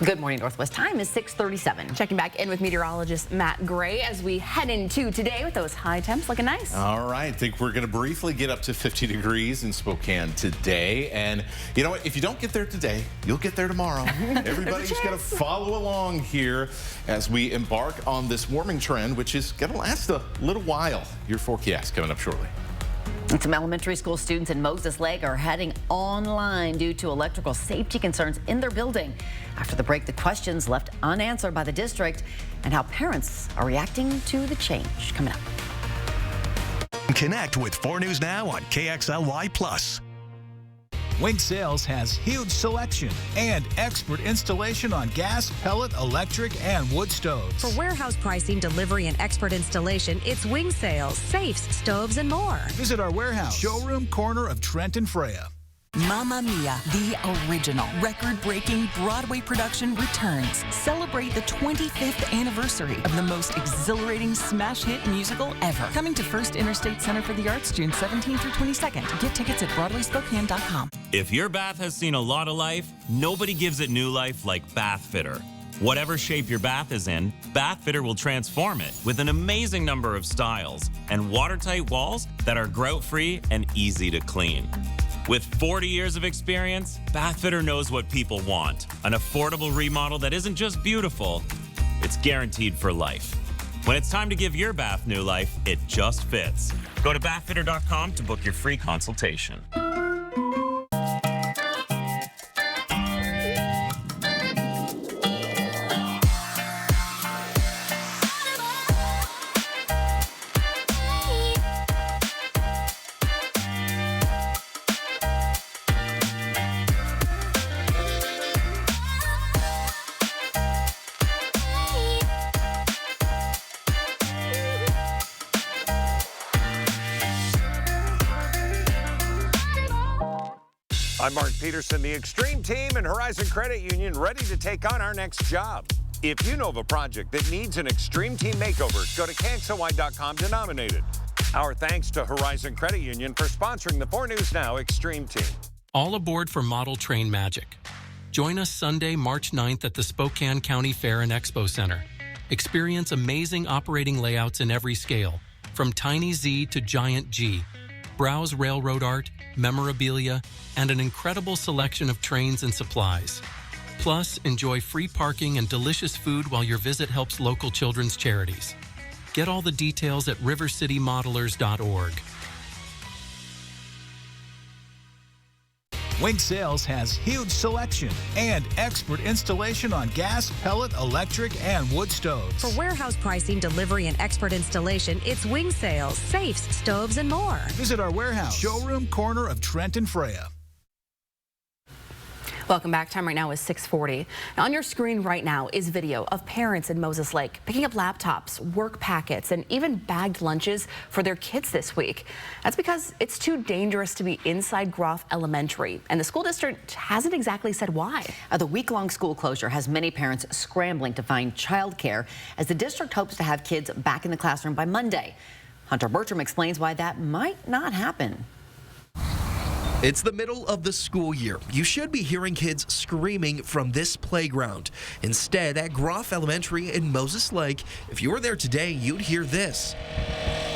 Good morning, Northwest. Time is 6:37. Checking back in with meteorologist Matt Gray as we head into today with those high temps looking nice. All right, I think we're going to briefly get up to 50 degrees in Spokane today. And you know what? If you don't get there today, you'll get there tomorrow. Everybody's going to follow along here as we embark on this warming trend, which is going to last a little while. Your forecast coming up shortly. And some elementary school students in Moses Lake are heading online due to electrical safety concerns in their building. After the break, the questions left unanswered by the district and how parents are reacting to the change. Coming up. Connect with 4 News Now on KXLY+. Wing Sales has huge selection and expert installation on gas, pellet, electric, and wood stoves. For warehouse pricing, delivery, and expert installation, it's Wing Sales, safes, stoves, and more. Visit our warehouse, showroom corner of Trent and Freya. Mamma Mia, the original record-breaking Broadway production returns. Celebrate the 25th anniversary of the most exhilarating smash hit musical ever. Coming to First Interstate Center for the Arts June 17th through 22nd. Get tickets at BroadwaySpokane.com. If your bath has seen a lot of life, nobody gives it new life like Bath Fitter. Whatever shape your bath is in, Bath Fitter will transform it with an amazing number of styles and watertight walls that are grout-free and easy to clean. With 40 years of experience, Bath Fitter knows what people want. An affordable remodel that isn't just beautiful, it's guaranteed for life. When it's time to give your bath new life, it just fits. Go to bathfitter.com to book your free consultation. I'm Mark Peterson, the Extreme Team and Horizon Credit Union, ready to take on our next job. If you know of a project that needs an Extreme Team makeover, go to KXLY.com to nominate it. Our thanks to Horizon Credit Union for sponsoring the 4 News Now Extreme Team. All aboard for Model Train Magic. Join us Sunday, March 9th at the Spokane County Fair and Expo Center. Experience amazing operating layouts in every scale, from tiny Z to giant G. Browse railroad art, memorabilia, and an incredible selection of trains and supplies. Plus, enjoy free parking and delicious food while your visit helps local children's charities. Get all the details at rivercitymodelers.org. Wing Sales has huge selection and expert installation on gas, pellet, electric, and wood stoves. For warehouse pricing, delivery, and expert installation, it's Wing Sales, safes, stoves, and more. Visit our warehouse, showroom corner of Trent and Freya. Welcome back. Time right now is 6:40. Now on your screen right now is video of parents in Moses Lake picking up laptops, work packets, and even bagged lunches for their kids this week. That's because it's too dangerous to be inside Groff Elementary, and the school district hasn't exactly said why. The week-long school closure has many parents scrambling to find childcare as the district hopes to have kids back in the classroom by Monday. Hunter Bertram explains why that might not happen. It's the middle of the school year. You should be hearing kids screaming from this playground. Instead, at Groff Elementary in Moses Lake, if you were there today, you'd hear this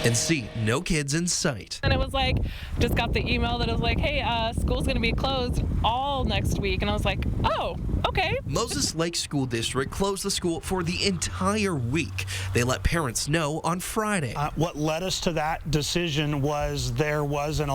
and see no kids in sight. And it was like, just got the email that was like, hey, school's going to be closed all next week. And I was like, oh, okay. Moses Lake School District closed the school for the entire week. They let parents know on Friday. What led us to that decision was there was an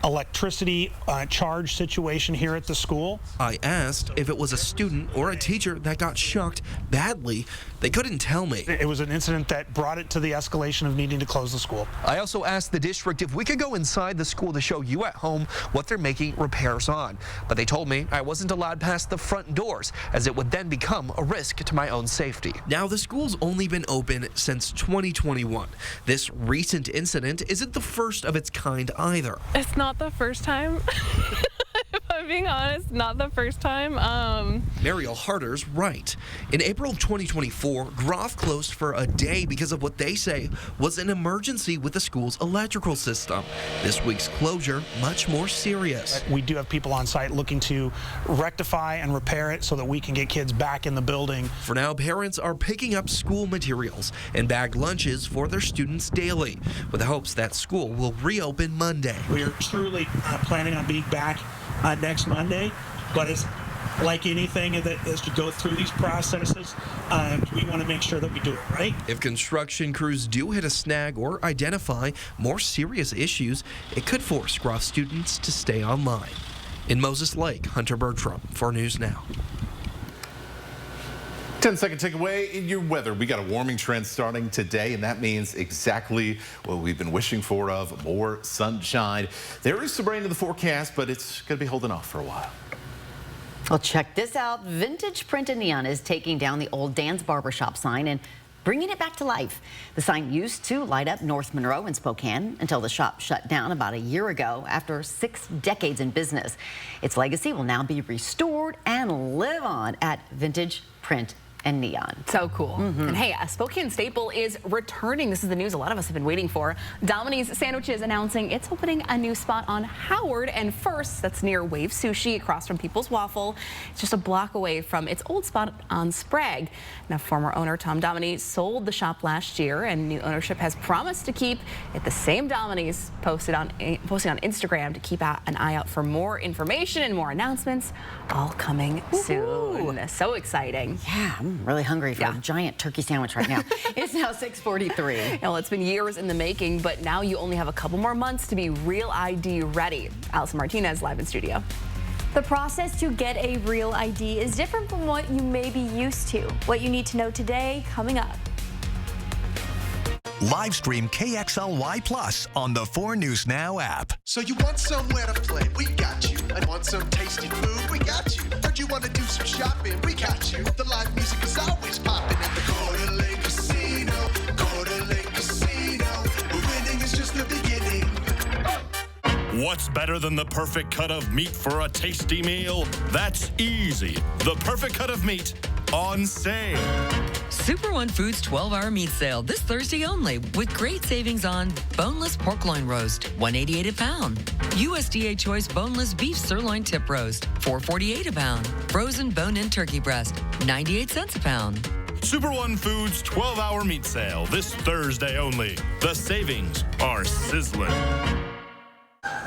electricity charge situation here at the school. I asked if it was a student or a teacher that got shocked badly. They couldn't tell me. It was an incident that brought it to the escalation of needing to close the school. I also asked the district if we could go inside the school to show you at home what they're making repairs on. But they told me I wasn't allowed past the front doors, as it would then become a risk to my own safety. Now, the school's only been open since 2021. This recent incident isn't the first of its kind either. It's not the first time. If I'm being honest, not the first time. Mariel Harder's right. In April of 2024, Groff closed for a day because of what they say was an emergency with the school's electrical system. This week's closure, much more serious. We do have people on site looking to rectify and repair it so that we can get kids back in the building. For now, parents are picking up school materials and bagged lunches for their students daily, with the hopes that school will reopen Monday. We are truly planning on being back next Monday, but it's like anything that is to go through these processes, we want to make sure that we do it right. If construction crews do hit a snag or identify more serious issues, it could force Groff students to stay online. In Moses Lake, Hunter Bertram, 4 News Now. 10-second takeaway in your weather. We got a warming trend starting today, and that means exactly what we've been wishing for of more sunshine. There is some rain in the forecast, but it's going to be holding off for a while. Well, check this out. Vintage Print and Neon is taking down the old Dan's Barbershop sign and bringing it back to life. The sign used to light up North Monroe and Spokane until the shop shut down about a year ago after 6 decades in business. Its legacy will now be restored and live on at Vintage Print and Neon. So cool. And hey, a Spokane staple is returning. This is the news a lot of us have been waiting for. Domini's Sandwiches announcing it's opening a new spot on Howard and First. That's near Wave Sushi across from People's Waffle. It's just a block away from its old spot on Sprague. Now, former owner Tom Domini sold the shop last year, and new ownership has promised to keep it the same. Domini's posted on Instagram to keep an eye out for more information and more announcements, all coming soon. So exciting. Yeah, I'm really hungry for a giant turkey sandwich right now. It's now 6:43. Well, it's been years in the making, but now you only have a couple more months to be Real ID ready. Allison Martinez live in studio. The process to get a Real ID is different from what you may be used to. What you need to know today, coming up. Live stream KXLY Plus on the 4 News Now app. So you want somewhere to play? We got you. I want some tasty food? We got you. Heard you want to do some shopping? We got you. The live music is always popping at the Coeur d'Alene Casino. Coeur d'Alene Casino. Winning is just the beginning. What's better than the perfect cut of meat for a tasty meal? That's easy. The perfect cut of meat on sale. Super One Foods 12-hour meat sale this Thursday only with great savings on boneless pork loin roast, $1.88 a pound. USDA Choice boneless beef sirloin tip roast, $4.48 a pound. Frozen bone-in turkey breast, 98 cents a pound. Super One Foods 12-hour meat sale this Thursday only. The savings are sizzling.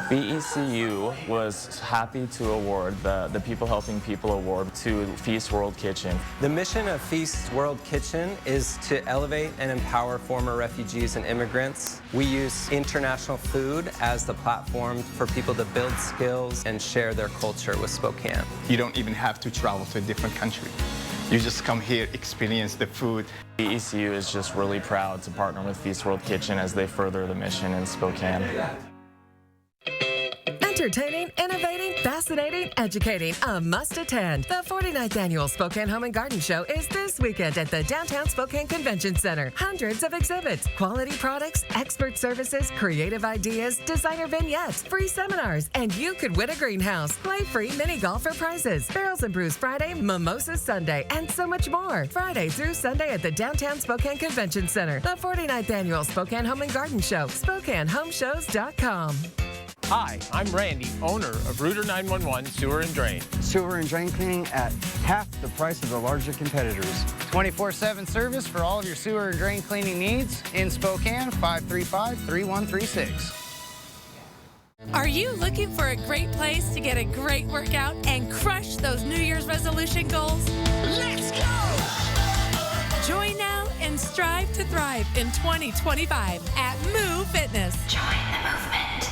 BECU was happy to award the People Helping People Award to Feast World Kitchen. The mission of Feast World Kitchen is to elevate and empower former refugees and immigrants. We use international food as the platform for people to build skills and share their culture with Spokane. You don't even have to travel to a different country. You just come here, experience the food. BECU is just really proud to partner with Feast World Kitchen as they further the mission in Spokane. Entertaining, innovating, fascinating, educating. A must attend. The 49th Annual Spokane Home and Garden Show is this weekend at the Downtown Spokane Convention Center. Hundreds of exhibits, quality products, expert services, creative ideas, designer vignettes, free seminars, and you could win a greenhouse. Play free mini golf for prizes. Barrels and Brews Friday, Mimosas Sunday, and so much more. Friday through Sunday at the Downtown Spokane Convention Center. The 49th Annual Spokane Home and Garden Show. SpokaneHomeShows.com. Hi, I'm Randy, owner of Rooter 911 Sewer and Drain. Sewer and drain cleaning at half the price of the larger competitors. 24/7 service for all of your sewer and drain cleaning needs in Spokane, 535-3136. Are you looking for a great place to get a great workout and crush those New Year's resolution goals? Let's go! Join now and strive to thrive in 2025 at Move Fitness. Join the movement.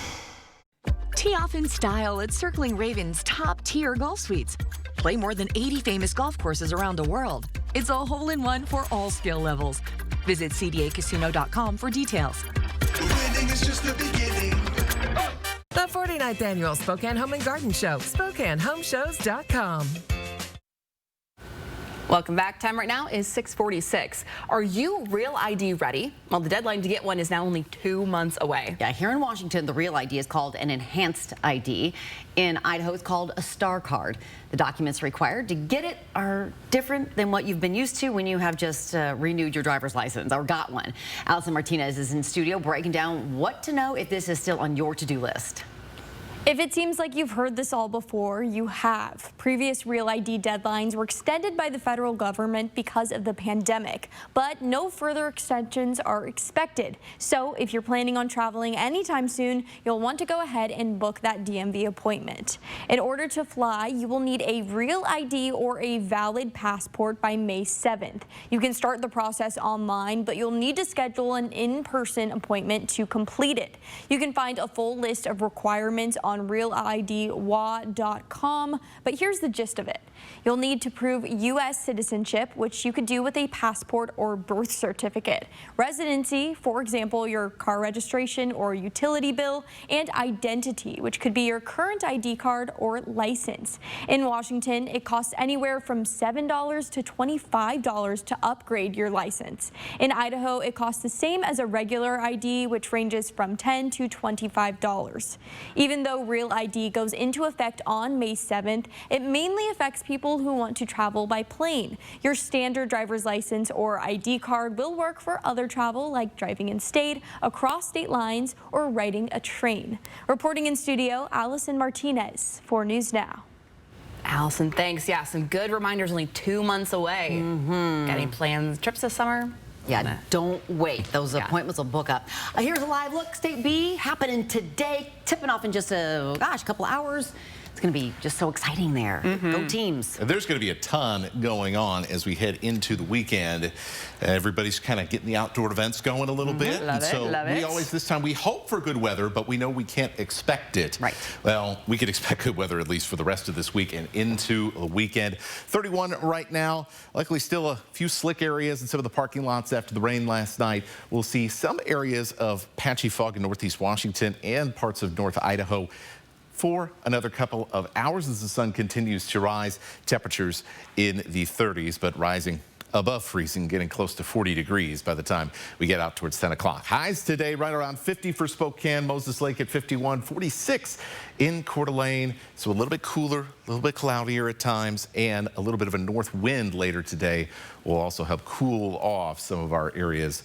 Tee off in style at Circling Ravens' top-tier golf suites. Play more than 80 famous golf courses around the world. It's a hole-in-one for all skill levels. Visit cdacasino.com for details. Winning is just the beginning. The 49th Annual Spokane Home and Garden Show. SpokaneHomeShows.com. Welcome back. Time right now is 6:46. Are you Real ID ready? Well, the deadline to get one is now only 2 months away. Yeah, here in Washington, the Real ID is called an enhanced ID. In Idaho, it's called a star card. The documents required to get it are different than what you've been used to when you have just renewed your driver's license or got one. Allison Martinez is in studio breaking down what to know if this is still on your to-do list. If it seems like you've heard this all before, you have. Previous Real ID deadlines were extended by the federal government because of the pandemic, but no further extensions are expected. So if you're planning on traveling anytime soon, you'll want to go ahead and book that DMV appointment. In order to fly, you will need a Real ID or a valid passport by May 7th. You can start the process online, but you'll need to schedule an in-person appointment to complete it. You can find a full list of requirements on realidwa.com, but here's the gist of it. You'll need to prove U.S. citizenship, which you could do with a passport or birth certificate. Residency, for example, your car registration or utility bill, and identity, which could be your current ID card or license. In Washington, it costs anywhere from $7 to $25 to upgrade your license. In Idaho, it costs the same as a regular ID, which ranges from $10 to $25. Even though Real ID goes into effect on May 7th, it mainly affects people who want to travel by plane. Your standard driver's license or ID card will work for other travel like driving in state, across state lines, or riding a train. Reporting in studio, Allison Martinez for News Now. Allison, thanks. Yeah, some good reminders, only 2 months away. Got any plans, trips this summer? Yeah, don't wait. Those appointments will book up. Here's a live look. State B happening today, tipping off in just a couple hours. It's going to be just so exciting there. Go teams. There's going to be a ton going on as we head into the weekend. Everybody's kind of getting the outdoor events going a little bit. Love it. We always, this time, we hope for good weather, but we know we can't expect it. Right. Well, we could expect good weather at least for the rest of this week and into the weekend. 31 right now. Luckily, still a few slick areas in some of the parking lots after the rain last night. We'll see some areas of patchy fog in northeast Washington and parts of North Idaho for another couple of hours as the sun continues to rise. Temperatures in the 30s, but rising above freezing, getting close to 40 degrees by the time we get out towards 10 o'clock. Highs today right around 50 for Spokane, Moses Lake at 51, 46 in Coeur d'Alene. So a little bit cooler, a little bit cloudier at times, and a little bit of a north wind later today will also help cool off some of our areas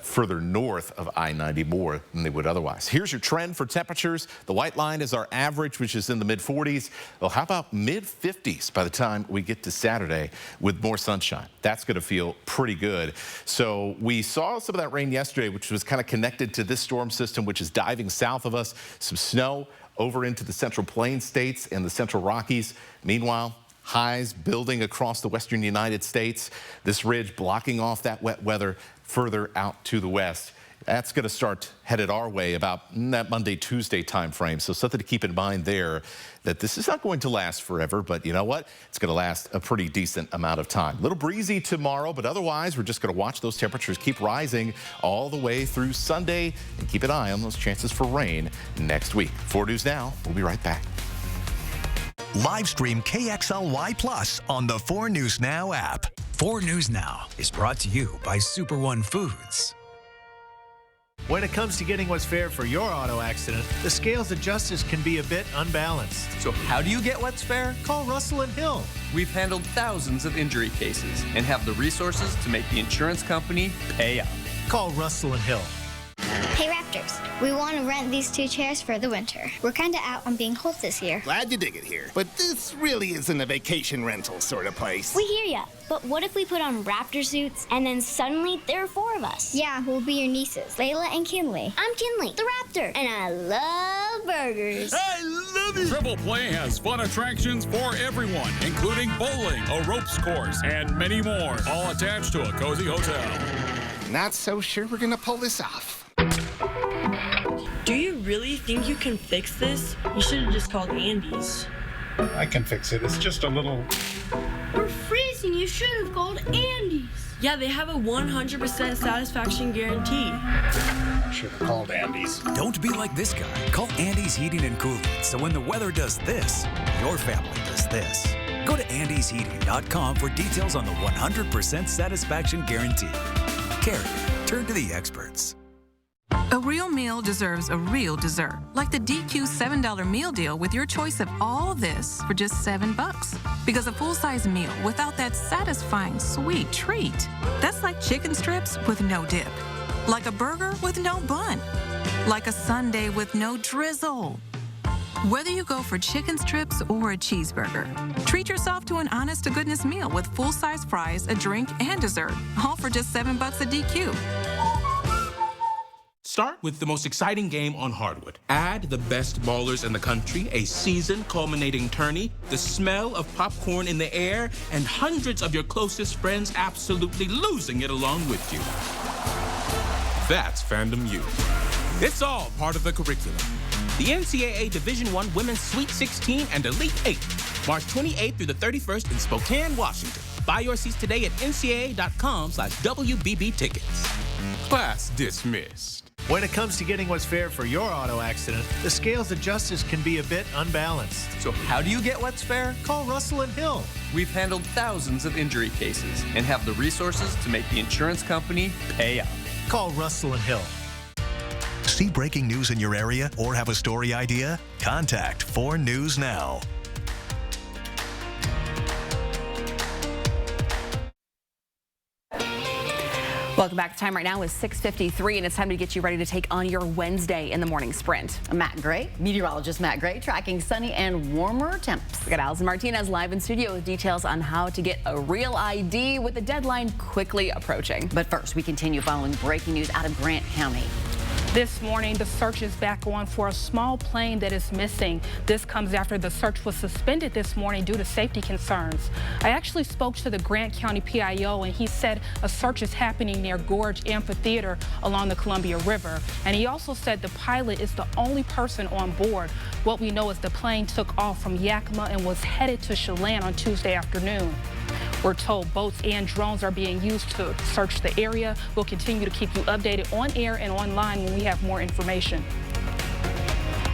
further north of I-90 more than they would otherwise. Here's your trend for temperatures. The white line is our average, which is in the mid-40s. Well, how about mid-50s by the time we get to Saturday with more sunshine? That's going to feel pretty good. So we saw some of that rain yesterday, which was kind of connected to this storm system, which is diving south of us. Some snow over into the Central Plains states and the Central Rockies. Meanwhile, highs building across the western United States. This ridge blocking off that wet weather further out to the west. That's going to start headed our way about that Monday, Tuesday time frame. So something to keep in mind there, that this is not going to last forever, but you know what? It's going to last a pretty decent amount of time. A little breezy tomorrow, but otherwise we're just going to watch those temperatures keep rising all the way through Sunday and keep an eye on those chances for rain next week. 4 News Now, we'll be right back. Live stream KXLY Plus on the 4 News Now app. 4 News Now is brought to you by Super One Foods. When it comes to getting what's fair for your auto accident, the scales of justice can be a bit unbalanced. So how do you get what's fair? Call Russell and Hill. We've handled thousands of injury cases and have the resources to make the insurance company pay out. Call Russell and Hill. Hey Raptors, we want to rent these 2 chairs for the winter. We're kind of out on being cold this year. Glad you dig it here, but this really isn't a vacation rental sort of place. We hear ya, but what if we put on Raptor suits and then suddenly there are 4 of us? Yeah, we'll be your nieces, Layla and Kinley. I'm Kinley, the Raptor, and I love burgers. I love it! Triple Play has fun attractions for everyone, including bowling, a ropes course, and many more, all attached to a cozy hotel. Not so sure we're gonna pull this off. Do you really think you can fix this? You should have just called Andy's. I can fix it. It's just a little... We're freezing. You should have called Andy's. Yeah, they have a 100% satisfaction guarantee. Should have called Andy's. Don't be like this guy. Call Andy's Heating and Cooling. So when the weather does this, your family does this. Go to andysheating.com for details on the 100% satisfaction guarantee. Carrier, turn to the experts. A real meal deserves a real dessert, like the DQ $7 meal deal with your choice of all this for just $7. Because a full-size meal without that satisfying sweet treat, that's like chicken strips with no dip, like a burger with no bun, like a sundae with no drizzle. Whether you go for chicken strips or a cheeseburger, treat yourself to an honest-to-goodness meal with full-size fries, a drink, and dessert, all for just $7 a DQ. Start with the most exciting game on hardwood. Add the best ballers in the country, a seasoned culminating tourney, the smell of popcorn in the air, and hundreds of your closest friends absolutely losing it along with you. That's Fandom U. It's all part of the curriculum. The NCAA Division I Women's Sweet 16 and Elite 8, March 28th through the 31st in Spokane, Washington. Buy your seats today at ncaa.com/WBB tickets. Class dismissed. When it comes to getting what's fair for your auto accident, the scales of justice can be a bit unbalanced. So how do you get what's fair? Call Russell and Hill. We've handled thousands of injury cases and have the resources to make the insurance company pay out. Call Russell and Hill. See breaking news in your area or have a story idea? Contact 4 News Now. Welcome back. Time right now is 6:53, and it's time to get you ready to take on your Wednesday in the morning sprint. Matt Gray, meteorologist Matt Gray, tracking sunny and warmer temps. We got Allison Martinez live in studio with details on how to get a real ID with the deadline quickly approaching. But first, we continue following breaking news out of Grant County. This morning, the search is back on for a small plane that is missing. This comes after the search was suspended this morning due to safety concerns. I actually spoke to the Grant County PIO, and he said a search is happening near Gorge Amphitheater along the Columbia River. And he also said the pilot is the only person on board. What we know is the plane took off from Yakima and was headed to Chelan on Tuesday afternoon. We're told boats and drones are being used to search the area. We'll continue to keep you updated on air and online when we have more information.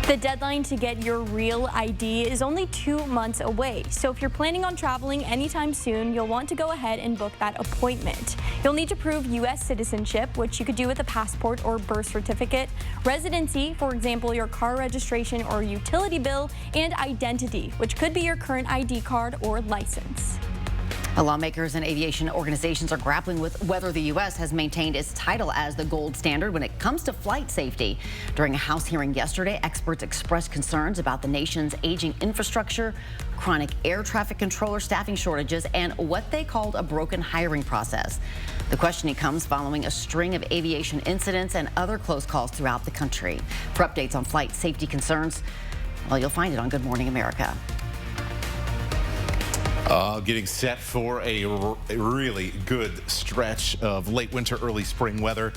The deadline to get your real ID is only 2 months away, so if you're planning on traveling anytime soon, you'll want to go ahead and book that appointment. You'll need to prove U.S. citizenship, which you could do with a passport or birth certificate, residency, for example, your car registration or utility bill, and identity, which could be your current ID card or license. Lawmakers and aviation organizations are grappling with whether the U.S. has maintained its title as the gold standard when it comes to flight safety. During a House hearing yesterday, experts expressed concerns about the nation's aging infrastructure, chronic air traffic controller staffing shortages, and what they called a broken hiring process. The questioning comes following a string of aviation incidents and other close calls throughout the country. For updates on flight safety concerns, well, you'll find it on Good Morning America. Getting set for a really good stretch of late winter, early spring weather.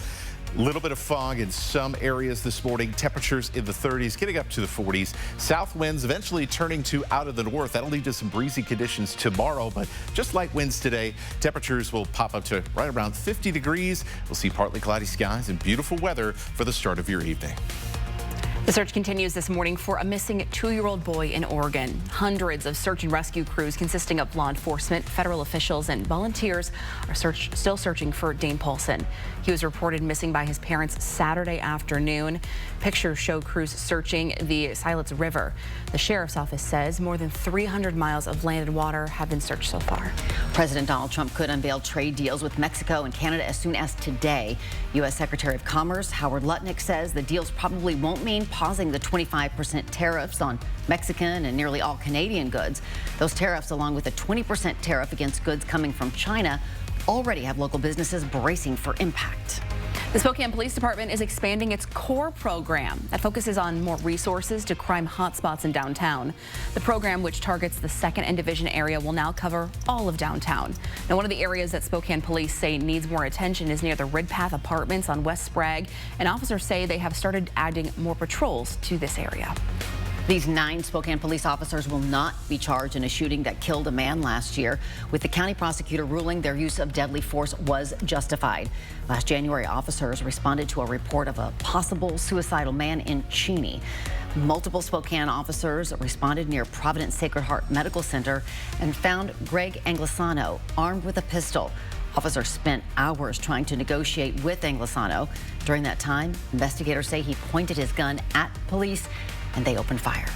A little bit of fog in some areas this morning. Temperatures in the 30s, getting up to the 40s. South winds eventually turning to out of the north. That'll lead to some breezy conditions tomorrow, but just light winds today. Temperatures will pop up to right around 50 degrees. We'll see partly cloudy skies and beautiful weather for the start of your evening. The search continues this morning for a missing 2-year-old boy in Oregon. Hundreds of search and rescue crews consisting of law enforcement, federal officials, and volunteers are still searching for Dane Paulson. He was reported missing by his parents Saturday afternoon. Pictures show crews searching the Siletz River. The sheriff's office says more than 300 miles of land and water have been searched so far. President Donald Trump could unveil trade deals with Mexico and Canada as soon as today. U.S. Secretary of Commerce Howard Lutnick says the deals probably won't mean pausing the 25% tariffs on Mexican and nearly all Canadian goods. Those tariffs, along with a 20% tariff against goods coming from China, already have local businesses bracing for impact. The Spokane Police Department is expanding its CORE program that focuses on more resources to crime hotspots in downtown. The program, which targets the 2nd and Division area, will now cover all of downtown. Now, one of the areas that Spokane police say needs more attention is near the Ridpath Apartments on West Sprague, and officers say they have started adding more patrols to this area. These 9 Spokane police officers will not be charged in a shooting that killed a man last year, with the county prosecutor ruling their use of deadly force was justified. Last January, officers responded to a report of a possible suicidal man in Cheney. Multiple Spokane officers responded near Providence Sacred Heart Medical Center and found Greg Anglisano armed with a pistol. Officers spent hours trying to negotiate with Anglisano. During that time, investigators say he pointed his gun at police and they opened fire.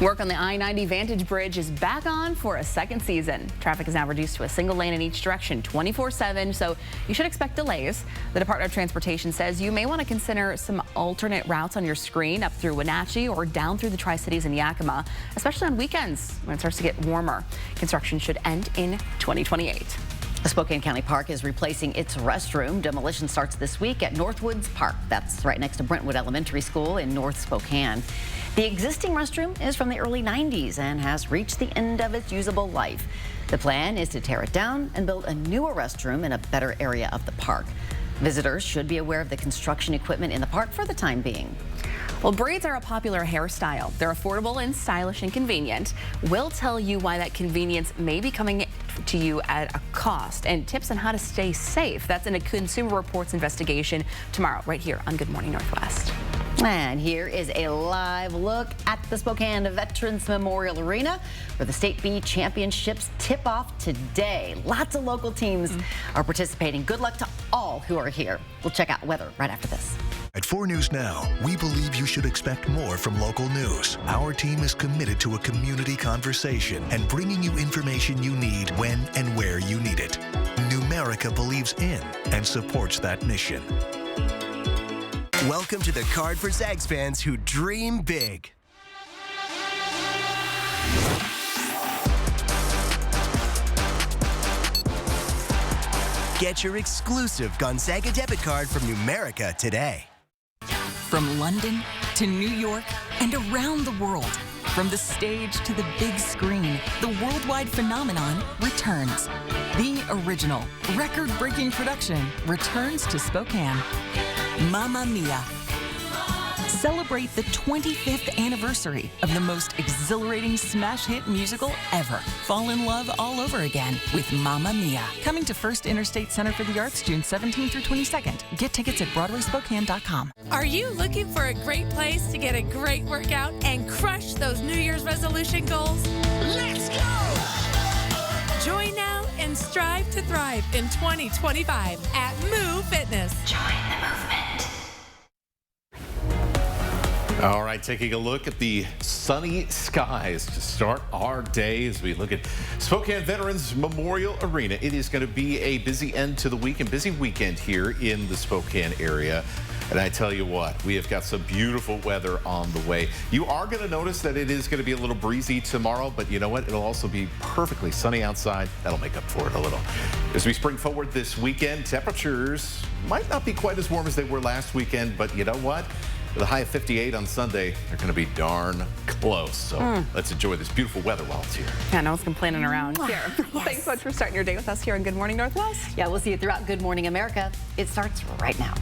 Work on the I-90 Vantage Bridge is back on for a second season. Traffic is now reduced to a single lane in each direction 24/7, so you should expect delays. The Department of Transportation says you may want to consider some alternate routes on your screen up through Wenatchee or down through the Tri-Cities and Yakima, especially on weekends when it starts to get warmer. Construction should end in 2028. The Spokane County Park is replacing its restroom. Demolition starts this week at Northwoods Park. That's right next to Brentwood Elementary School in North Spokane. The existing restroom is from the early 90s and has reached the end of its usable life. The plan is to tear it down and build a newer restroom in a better area of the park. Visitors should be aware of the construction equipment in the park for the time being. Well, braids are a popular hairstyle. They're affordable and stylish and convenient. We'll tell you why that convenience may be coming to you at a cost and tips on how to stay safe. That's in a Consumer Reports investigation tomorrow right here on Good Morning Northwest. And here is a live look at the Spokane Veterans Memorial Arena where the State B Championships tip off today. Lots of local teams are participating. Good luck to all who are here. We'll check out weather right after this. At 4 News Now, we believe you should expect more from local news. Our team is committed to a community conversation and bringing you information you need when and where you need it. Numerica believes in and supports that mission. Welcome to the card for Zags fans who dream big. Get your exclusive Gonzaga debit card from Numerica today. From London to New York and around the world, from the stage to the big screen, the worldwide phenomenon returns. The original, record-breaking production returns to Spokane. Mamma Mia! celebrate the 25th anniversary of the most exhilarating smash hit musical ever. Fall in love all over again with Mamma Mia. Coming to First Interstate Center for the Arts June 17th through 22nd. Get tickets at BroadwaySpokane.com. Are you looking for a great place to get a great workout and crush those New Year's resolution goals? Let's go! Join now and strive to thrive in 2025 at Move Fitness. Join the movement. All right, taking a look at the sunny skies to start our day as we look at Spokane Veterans Memorial Arena. It is going to be a busy end to the week and busy weekend here in the Spokane area. And I tell you what, we have got some beautiful weather on the way. You are going to notice that it is going to be a little breezy tomorrow, but you know what? It'll also be perfectly sunny outside. That'll make up for it a little. As we spring forward this weekend, temperatures might not be quite as warm as they were last weekend, but you know what? With a high of 58 on Sunday, they're going to be darn close. So let's enjoy this beautiful weather while it's here. Yeah, no one's complaining around here. Well, thanks so much for starting your day with us here on Good Morning Northwest. Yeah, we'll see you throughout Good Morning America. It starts right now.